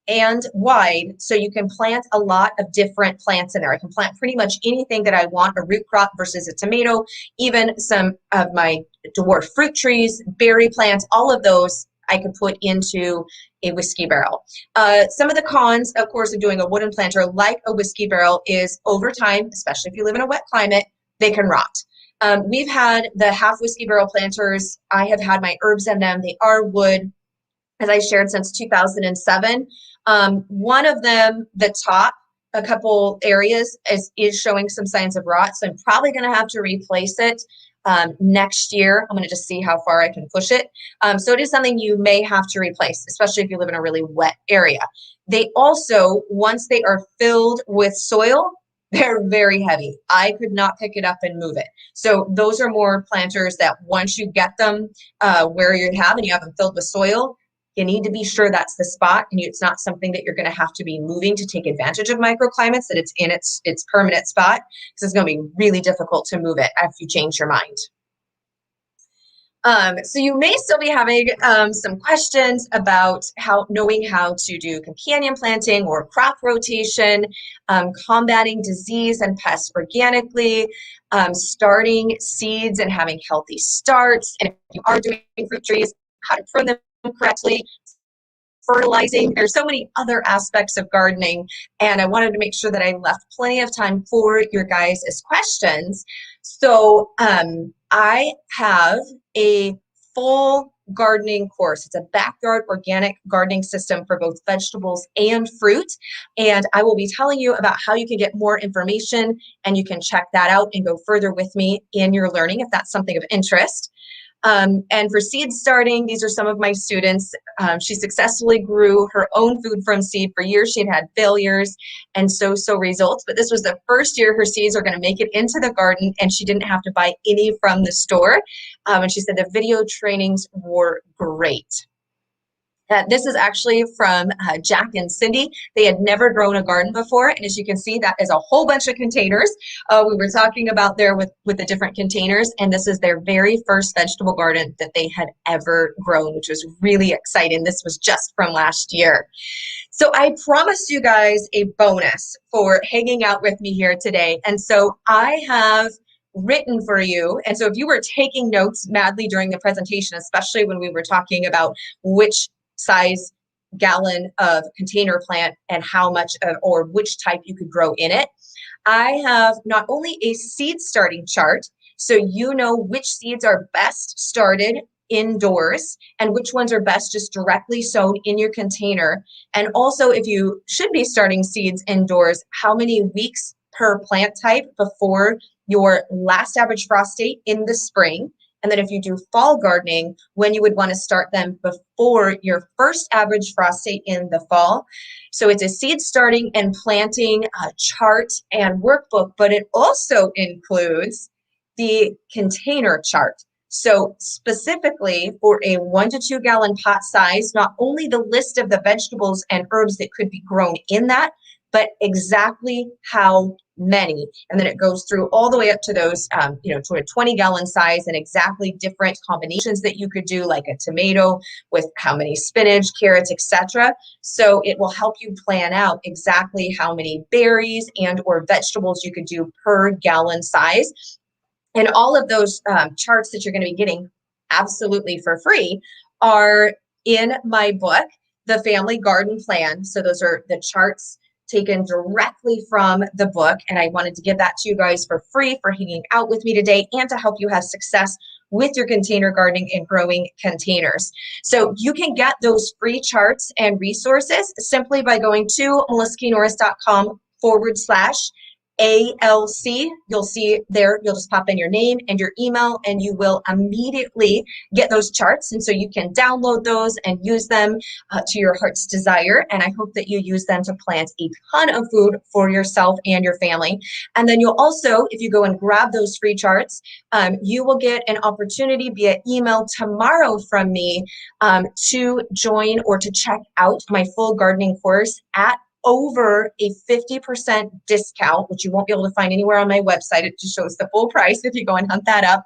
and wide, so you can plant a lot of different plants in there. I can plant pretty much anything that I want, a root crop versus a tomato, even some of my dwarf fruit trees, berry plants, all of those I could put into a whiskey barrel. Some of the cons, of course, of doing a wooden planter like a whiskey barrel is over time, especially if you live in a wet climate, they can rot. We've had the half whiskey barrel planters. I have had my herbs in them. They are wood, as I shared, since 2007. One of them, the top, a couple areas is showing some signs of rot, so I'm probably going to have to replace it next year. I'm going to just see how far I can push it. So it is something you may have to replace, especially if you live in a really wet area. They also, once they are filled with soil, they're very heavy. I could not pick it up and move it. So those are more planters that once you get them where you have them filled with soil, you need to be sure that's the spot, and it's not something that you're going to have to be moving to take advantage of microclimates, that it's in its permanent spot, because it's going to be really difficult to move it if you change your mind. So you may still be having some questions about knowing how to do companion planting or crop rotation, combating disease and pests organically, starting seeds and having healthy starts, and if you are doing fruit trees, how to prune them correctly, fertilizing. There's so many other aspects of gardening, and I wanted to make sure that I left plenty of time for your guys' questions. So I have a full gardening course. It's a backyard organic gardening system for both vegetables and fruit, and I will be telling you about how you can get more information, and you can check that out and go further with me in your learning if that's something of interest. And for seed starting, these are some of my students. She successfully grew her own food from seed. For years she had failures and so results, but this was the first year her seeds are going to make it into the garden, and she didn't have to buy any from the store. And she said the video trainings were great. This is actually from Jack and Cindy. They had never grown a garden before, and as you can see, that is a whole bunch of containers. We were talking about there with the different containers, and this is their very first vegetable garden that they had ever grown, which was really exciting. This was just from last year. So I promised you guys a bonus for hanging out with me here today, and so I have written for you. And so if you were taking notes madly during the presentation, especially when we were talking about which size gallon of container plant and how much or which type you could grow in it, I have not only a seed starting chart, so you know which seeds are best started indoors and which ones are best just directly sown in your container, and also if you should be starting seeds indoors, how many weeks per plant type before your last average frost date in the spring. And then if you do fall gardening, when you would want to start them before your first average frost date in the fall. So it's a seed starting and planting chart and workbook, but it also includes the container chart. So specifically for a 1 to 2 gallon pot size, not only the list of the vegetables and herbs that could be grown in that, but exactly how many. And then it goes through all the way up to those, to a 20 gallon size and exactly different combinations that you could do, like a tomato with how many spinach, carrots, etc. So it will help you plan out exactly how many berries and or vegetables you could do per gallon size. And all of those charts that you're going to be getting absolutely for free are in my book, The Family Garden Plan. So those are the charts taken directly from the book. And I wanted to give that to you guys for free for hanging out with me today and to help you have success with your container gardening and growing containers. So you can get those free charts and resources simply by going to melissaknorris.com/ALC. You'll see there, you'll just pop in your name and your email and you will immediately get those charts. And so you can download those and use them to your heart's desire. And I hope that you use them to plant a ton of food for yourself and your family. And then you'll also, if you go and grab those free charts, you will get an opportunity via email tomorrow from me to join or to check out my full gardening course at over a 50% discount, which you won't be able to find anywhere on my website. It just shows the full price if you go and hunt that up,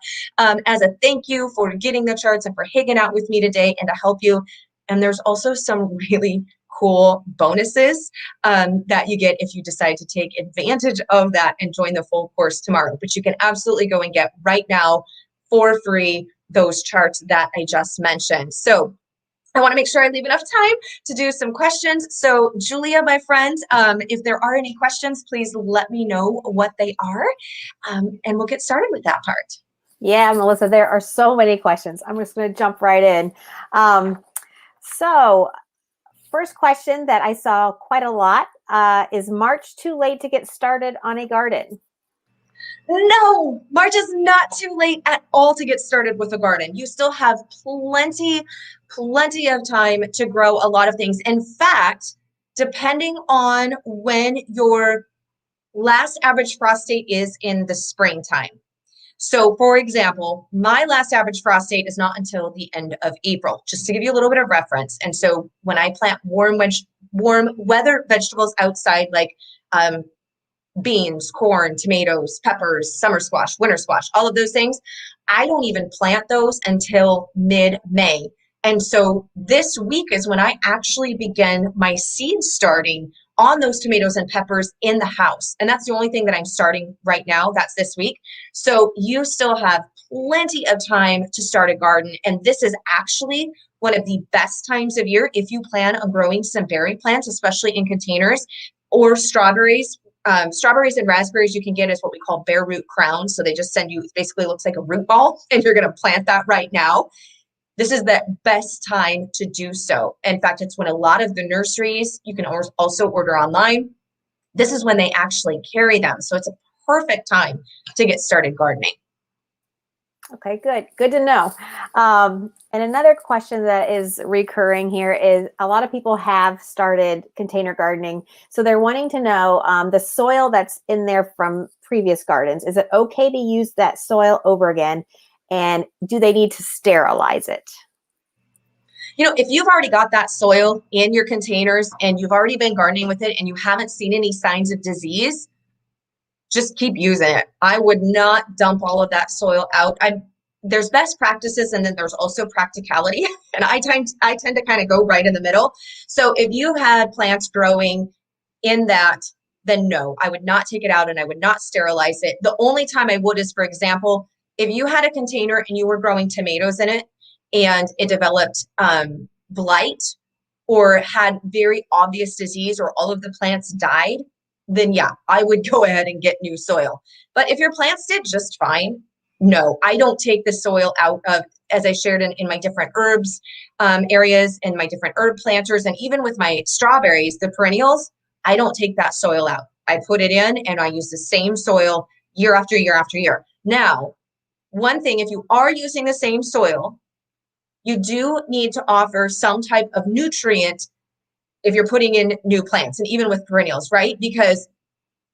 as a thank you for getting the charts and for hanging out with me today and to help you. And there's also some really cool bonuses that you get if you decide to take advantage of that and join the full course tomorrow. But you can absolutely go and get right now for free those charts that I just mentioned. So I want to make sure I leave enough time to do some questions. So Julia, my friend, if there are any questions, please let me know what they are, and we'll get started with that part. Yeah, Melissa, there are so many questions. I'm just going to jump right in. So first question that I saw quite a lot, is March too late to get started on a garden? No, March is not too late at all to get started with a garden. You still have plenty of time to grow a lot of things. In fact, depending on when your last average frost date is in the springtime. So for example, my last average frost date is not until the end of April, just to give you a little bit of reference. And so when I plant warm weather vegetables outside, like beans, corn, tomatoes, peppers, summer squash, winter squash, all of those things, I don't even plant those until mid-May. And so this week is when I actually begin my seed starting on those tomatoes and peppers in the house. And that's the only thing that I'm starting right now. That's this week. So you still have plenty of time to start a garden. And this is actually one of the best times of year if you plan on growing some berry plants, especially in containers, or strawberries. Strawberries and raspberries you can get as what we call bare root crowns. So they just send you, it basically looks like a root ball, and you're going to plant that right now. This is the best time to do so. In fact, it's when a lot of the nurseries, you can also order online. This is when they actually carry them. So it's a perfect time to get started gardening. Okay, good. Good to know. And another question that is recurring here is a lot of people have started container gardening. So they're wanting to know the soil that's in there from previous gardens. Is it okay to use that soil over again? And do they need to sterilize it? You know, if you've already got that soil in your containers and you've already been gardening with it and you haven't seen any signs of disease, just keep using it. I would not dump all of that soil out. There's best practices and then there's also practicality. And I tend to kind of go right in the middle. So if you had plants growing in that, then no, I would not take it out and I would not sterilize it. The only time I would is, for example, if you had a container and you were growing tomatoes in it and it developed blight or had very obvious disease or all of the plants died, then yeah, I would go ahead and get new soil. But if your plants did just fine, no, I don't take the soil out of, as I shared in my different herbs areas and my different herb planters, and even with my strawberries, the perennials, I don't take that soil out. I put it in and I use the same soil year after year after year. Now, one thing, if you are using the same soil, you do need to offer some type of nutrient if you're putting in new plants and even with perennials, right? Because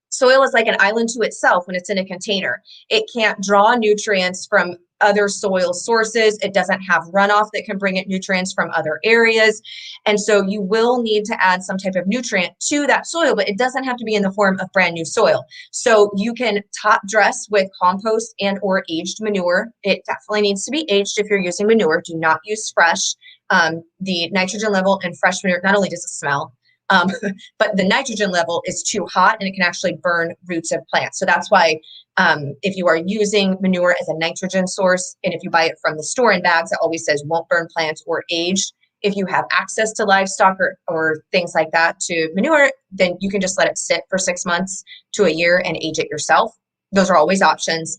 Soil is like an island to itself when it's in a container. It can't draw nutrients from other soil sources. It doesn't have runoff that can bring it nutrients from other areas. And so you will need to add some type of nutrient to that soil, but it doesn't have to be in the form of brand new soil. So you can top dress with compost and or aged manure. It definitely needs to be aged if you're using manure. Do not use fresh. The nitrogen level in fresh manure, not only does it smell, um, but the nitrogen level is too hot and it can actually burn roots of plants. So that's why if you are using manure as a nitrogen source, and if you buy it from the store in bags, it always says won't burn plants or aged. If you have access to livestock or things like that to manure, then you can just let it sit for 6 months to a year and age it yourself. Those are always options.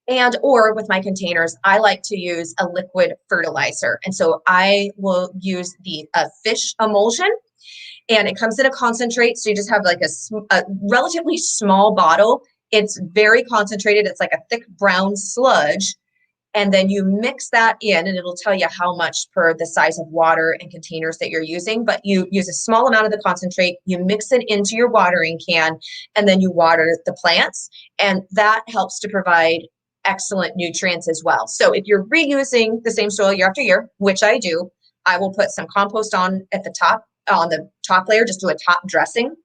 And or with my containers, I like to use a liquid fertilizer. And so I will use the fish emulsion, and it comes in a concentrate. So you just have like a relatively small bottle. It's very concentrated. It's like a thick brown sludge. And then you mix that in and it'll tell you how much per the size of water and containers that you're using. But you use a small amount of the concentrate, you mix it into your watering can, and then you water the plants. And that helps to provide excellent nutrients as well. So if you're reusing the same soil year after year, which I do, I will put some compost on at the top, on the top layer, just do a top dressing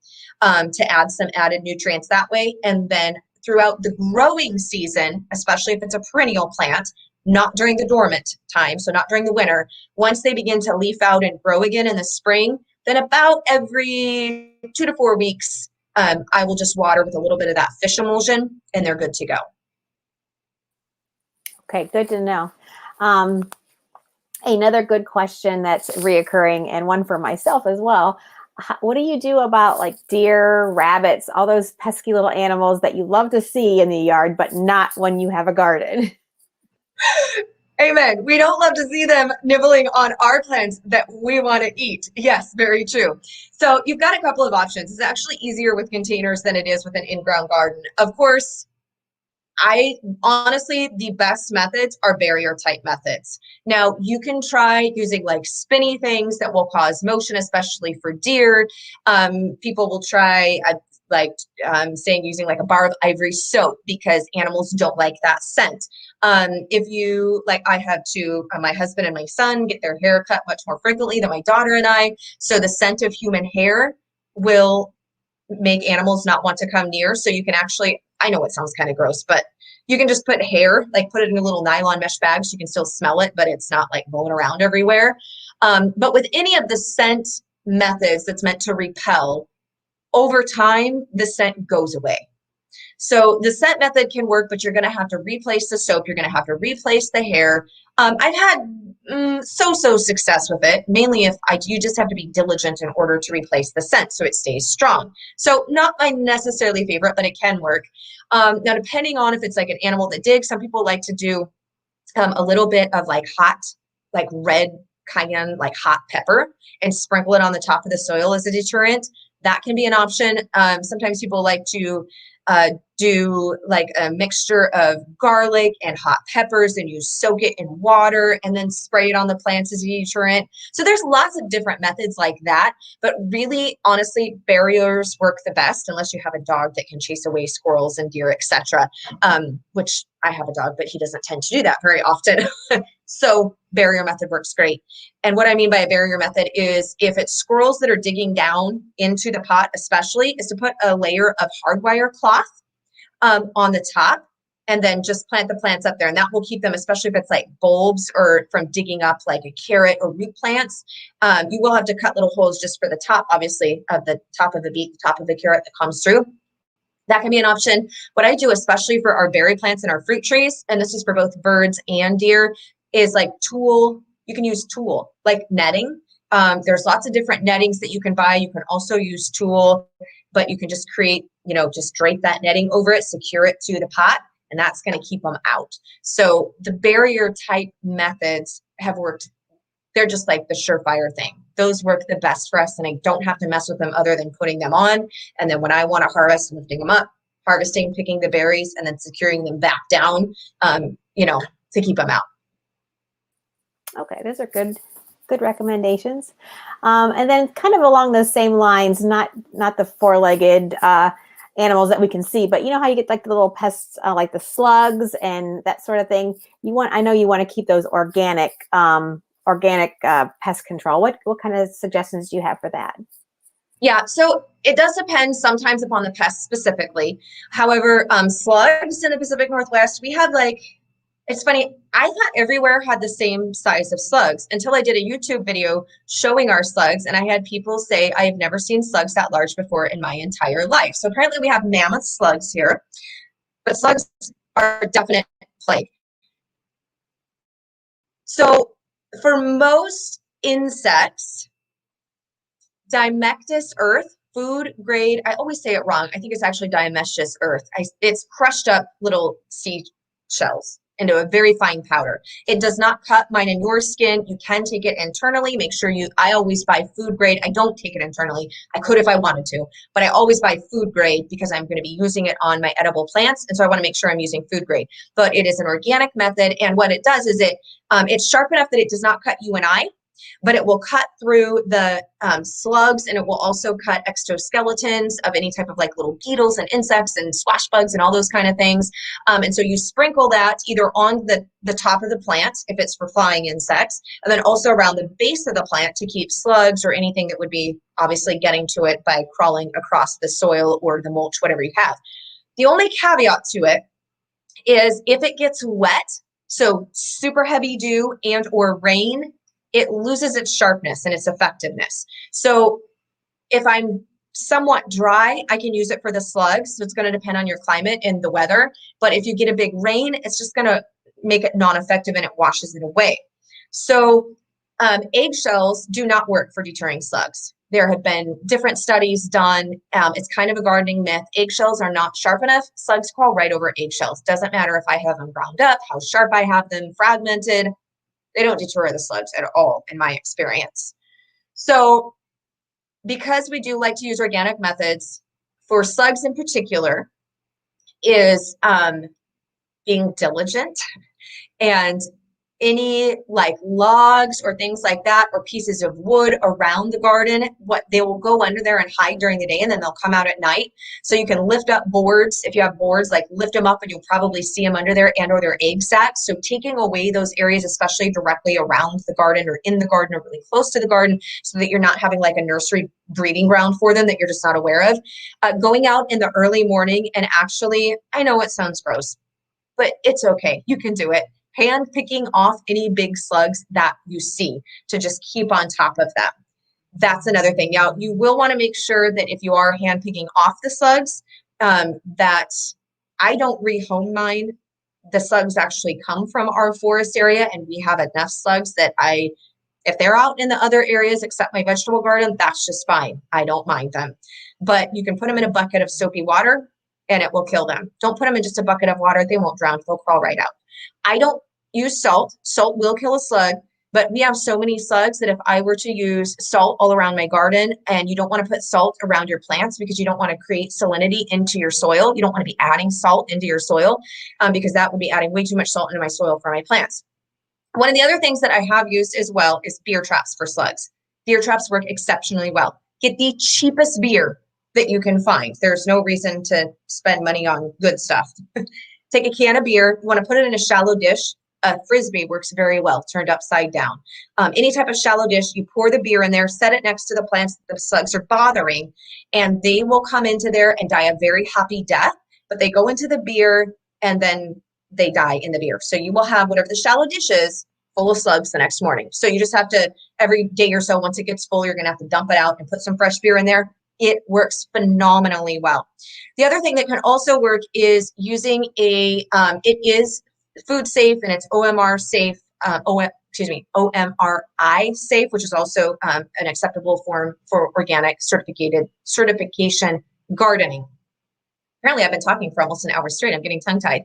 to add some added nutrients that way. And then throughout the growing season, especially if it's a perennial plant, not during the dormant time, so not during the winter, once they begin to leaf out and grow again in the spring, then about every 2 to 4 weeks, I will just water with a little bit of that fish emulsion and they're good to go. Okay, good to know. Another good question that's reoccurring, and one for myself as well. What do you do about like deer, rabbits, all those pesky little animals that you love to see in the yard, but not when you have a garden? Amen. We don't love to see them nibbling on our plants that we want to eat. Yes, very true. So you've got a couple of options. It's actually easier with containers than it is with an in-ground garden. Of course, honestly, the best methods are barrier type methods. Now, you can try using like spinny things that will cause motion, especially for deer. People will try, saying using like a bar of ivory soap because animals don't like that scent. If you like, I have my husband and my son get their hair cut much more frequently than my daughter and I. So the scent of human hair will make animals not want to come near. So you can actually, I know it sounds kind of gross, but you can just put hair, like put it in a little nylon mesh bag so you can still smell it, but it's not like rolling around everywhere. But with any of the scent methods that's meant to repel, over time, the scent goes away. So the scent method can work, but you're going to have to replace the soap. You're going to have to replace the hair. I've had so success with it, mainly if you just have to be diligent in order to replace the scent so it stays strong. So not my necessarily favorite, but it can work. Now, depending on if it's like an animal that digs, some people like to do a little bit of like hot, like red cayenne, like hot pepper and sprinkle it on the top of the soil as a deterrent. That can be an option. Sometimes people like to do like a mixture of garlic and hot peppers, and you soak it in water and then spray it on the plants as a deterrent. So there's lots of different methods like that, but really, honestly, barriers work the best unless you have a dog that can chase away squirrels and deer, etc. Which I have a dog, but he doesn't tend to do that very often. So barrier method works great. And what I mean by a barrier method is if it's squirrels that are digging down into the pot, especially, is to put a layer of hardwire cloth on the top and then just plant the plants up there. And that will keep them, especially if it's like bulbs or from digging up like a carrot or root plants. You will have to cut little holes just for the top, obviously, of the top of the beet, the top of the carrot that comes through. That can be an option. What I do, especially for our berry plants and our fruit trees, and this is for both birds and deer, is like tulle. You can use tulle, like netting. There's lots of different nettings that you can buy. You can also use tulle, but you can just create, just drape that netting over it, secure it to the pot, and that's going to keep them out. So the barrier type methods have worked. They're just like the surefire thing. Those work the best for us, and I don't have to mess with them other than putting them on. And then when I want to harvest, lifting them up, harvesting, picking the berries, and then securing them back down, to keep them out. Okay, those are good Good recommendations. And then kind of along those same lines, not the four-legged animals that we can see, but you know how you get like the little pests, like the slugs and that sort of thing. I know you want to keep those organic pest control. What kind of suggestions do you have for that? Yeah, so it does depend sometimes upon the pest specifically. However, slugs in the Pacific Northwest, we have like, it's funny, I thought everywhere had the same size of slugs until I did a YouTube video showing our slugs, and I had people say, I have never seen slugs that large before in my entire life. So apparently we have mammoth slugs here, but slugs are a definite plague. So for most insects, Dimectus earth, food grade, I always say it wrong. I think it's actually Dimectus earth. It's crushed up little seed shells into a very fine powder. It does not cut mine and your skin. You can take it internally. Make sure I always buy food grade. I don't take it internally. I could if I wanted to, but I always buy food grade because I'm going to be using it on my edible plants. And so I want to make sure I'm using food grade, but it is an organic method. And what it does is it's sharp enough that it does not cut you and I, but it will cut through the slugs, and it will also cut exoskeletons of any type of like little beetles and insects and swash bugs and all those kind of things. And so you sprinkle that either on the top of the plant if it's for flying insects, and then also around the base of the plant to keep slugs or anything that would be obviously getting to it by crawling across the soil or the mulch, whatever you have. The only caveat to it is if it gets wet, so super heavy dew and or rain, it loses its sharpness and its effectiveness. So if I'm somewhat dry, I can use it for the slugs. So it's going to depend on your climate and the weather. But if you get a big rain, it's just going to make it non-effective and it washes it away. So eggshells do not work for deterring slugs. There have been different studies done. It's kind of a gardening myth. Eggshells are not sharp enough. Slugs crawl right over eggshells. Doesn't matter if I have them ground up, how sharp I have them, fragmented. They don't deter the slugs at all, in my experience. So because we do like to use organic methods, for slugs in particular, is being diligent, and any like logs or things like that or pieces of wood around the garden, what they will go under there and hide during the day, and then they'll come out at night. So you can lift up boards. If you have boards, like lift them up and you'll probably see them under there, and or their egg sacs. So taking away those areas, especially directly around the garden or in the garden or really close to the garden, so that you're not having like a nursery breeding ground for them that you're just not aware of. Going out in the early morning and actually, I know it sounds gross, but it's okay. You can do it. Hand picking off any big slugs that you see to just keep on top of them. That's another thing. Now, you will want to make sure that if you are hand picking off the slugs, that I don't rehome mine. The slugs actually come from our forest area, and we have enough slugs that if they're out in the other areas except my vegetable garden, that's just fine. I don't mind them. But you can put them in a bucket of soapy water and it will kill them. Don't put them in just a bucket of water. They won't drown. They'll crawl right out. I don't use salt. Salt will kill a slug, but we have so many slugs that if I were to use salt all around my garden, and you don't want to put salt around your plants because you don't want to create salinity into your soil. You don't want to be adding salt into your soil because that would be adding way too much salt into my soil for my plants. One of the other things that I have used as well is beer traps for slugs. Beer traps work exceptionally well. Get the cheapest beer that you can find. There's no reason to spend money on good stuff. Take a can of beer. You want to put it in a shallow dish. A Frisbee works very well, turned upside down. Any type of shallow dish, you pour the beer in there, set it next to the plants that the slugs are bothering, and they will come into there and die a very happy death, but they go into the beer and then they die in the beer. So you will have whatever the shallow dish is full of slugs the next morning. So you just have to, every day or so, once it gets full, you're going to have to dump it out and put some fresh beer in there. It works phenomenally well. The other thing that can also work is using it is food safe and it's OMR safe, OMRI safe, which is also an acceptable form for organic certification gardening. Apparently I've been talking for almost an hour straight. I'm getting tongue-tied.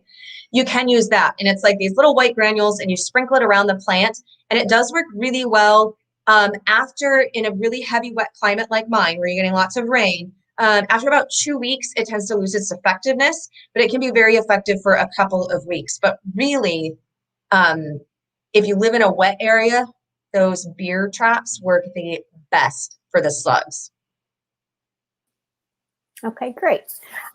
You can use that. And it's like these little white granules and you sprinkle it around the plant. And it does work really well after in a really heavy wet climate like mine, where you're getting lots of rain. After about 2 weeks, it tends to lose its effectiveness, but it can be very effective for a couple of weeks. But really, if you live in a wet area, those beer traps work the best for the slugs. Okay, great.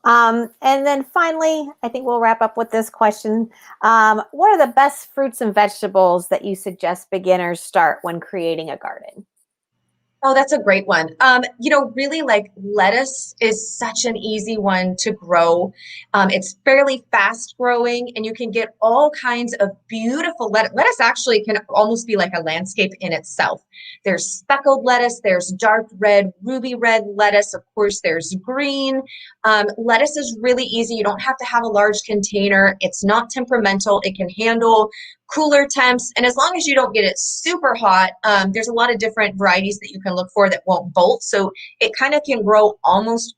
And then finally, I think we'll wrap up with this question. What are the best fruits and vegetables that you suggest beginners start when creating a garden? Oh, that's a great one. Really like lettuce is such an easy one to grow. It's fairly fast growing and you can get all kinds of beautiful lettuce. Lettuce actually can almost be like a landscape in itself. There's speckled lettuce, there's dark red, ruby red lettuce. Of course, there's green. Lettuce is really easy. You don't have to have a large container. It's not temperamental. It can handle cooler temps, and as long as you don't get it super hot, there's a lot of different varieties that you can look for that won't bolt, so it kind of can grow almost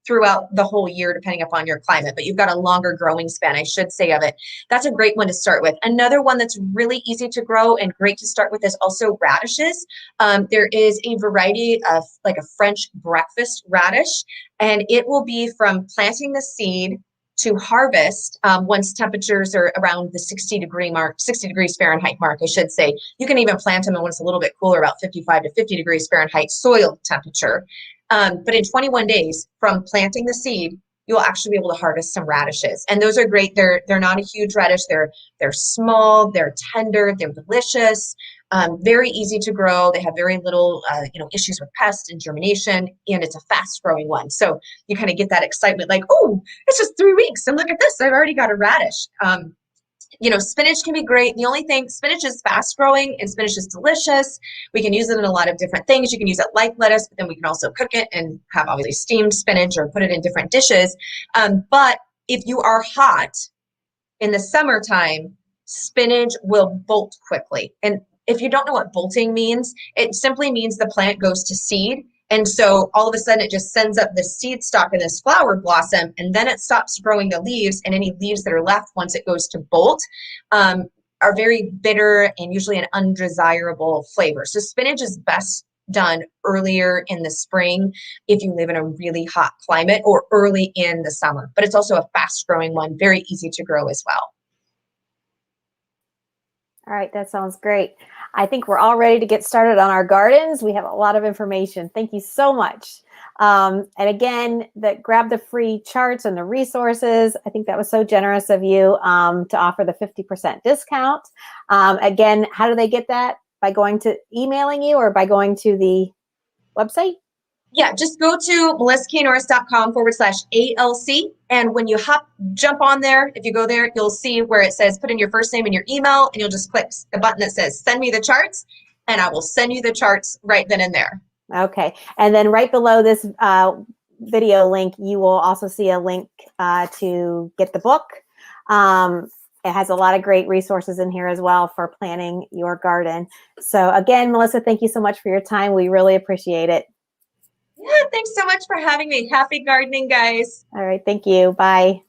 throughout the whole year depending upon your climate, but you've got a longer growing span, I should say, of it. That's a great one to start with. Another one that's really easy to grow and great to start with is also radishes. There is a variety of like a French breakfast radish, and it will be from planting the seed to harvest once temperatures are around the 60 degrees Fahrenheit mark, I should say. You can even plant them when it's a little bit cooler, about 55 to 50 degrees Fahrenheit soil temperature. But in 21 days from planting the seed, you'll actually be able to harvest some radishes. And those are great. They're not a huge radish. They're small, they're tender, they're delicious, very easy to grow. They have very little issues with pests and germination, and it's a fast growing one. So you kind of get that excitement like, oh, it's just 3 weeks and look at this, I've already got a radish. Spinach can be great. The only thing, spinach is fast growing and spinach is delicious. We can use it in a lot of different things. You can use it like lettuce, but then we can also cook it and have obviously steamed spinach or put it in different dishes. But if you are hot in the summertime, spinach will bolt quickly. And if you don't know what bolting means, it simply means the plant goes to seed. And so all of a sudden it just sends up the seed stalk and this flower blossom, and then it stops growing the leaves, and any leaves that are left once it goes to bolt are very bitter and usually an undesirable flavor. So spinach is best done earlier in the spring if you live in a really hot climate, or early in the summer. But it's also a fast growing one, very easy to grow as well. All right, that sounds great. I think we're all ready to get started on our gardens. We have a lot of information. Thank you so much. And again, grab the free charts and the resources. I think that was so generous of you to offer the 50% discount. Again, how do they get that? By emailing you or by going to the website? Yeah, just go to melissaknorris.com/ALC. And when you jump on there, if you go there, you'll see where it says put in your first name and your email, and you'll just click the button that says send me the charts, and I will send you the charts right then and there. Okay. And then right below this video link, you will also see a link to get the book. It has a lot of great resources in here as well for planning your garden. So again, Melissa, thank you so much for your time. We really appreciate it. Yeah, thanks so much for having me. Happy gardening, guys. All right. Thank you. Bye.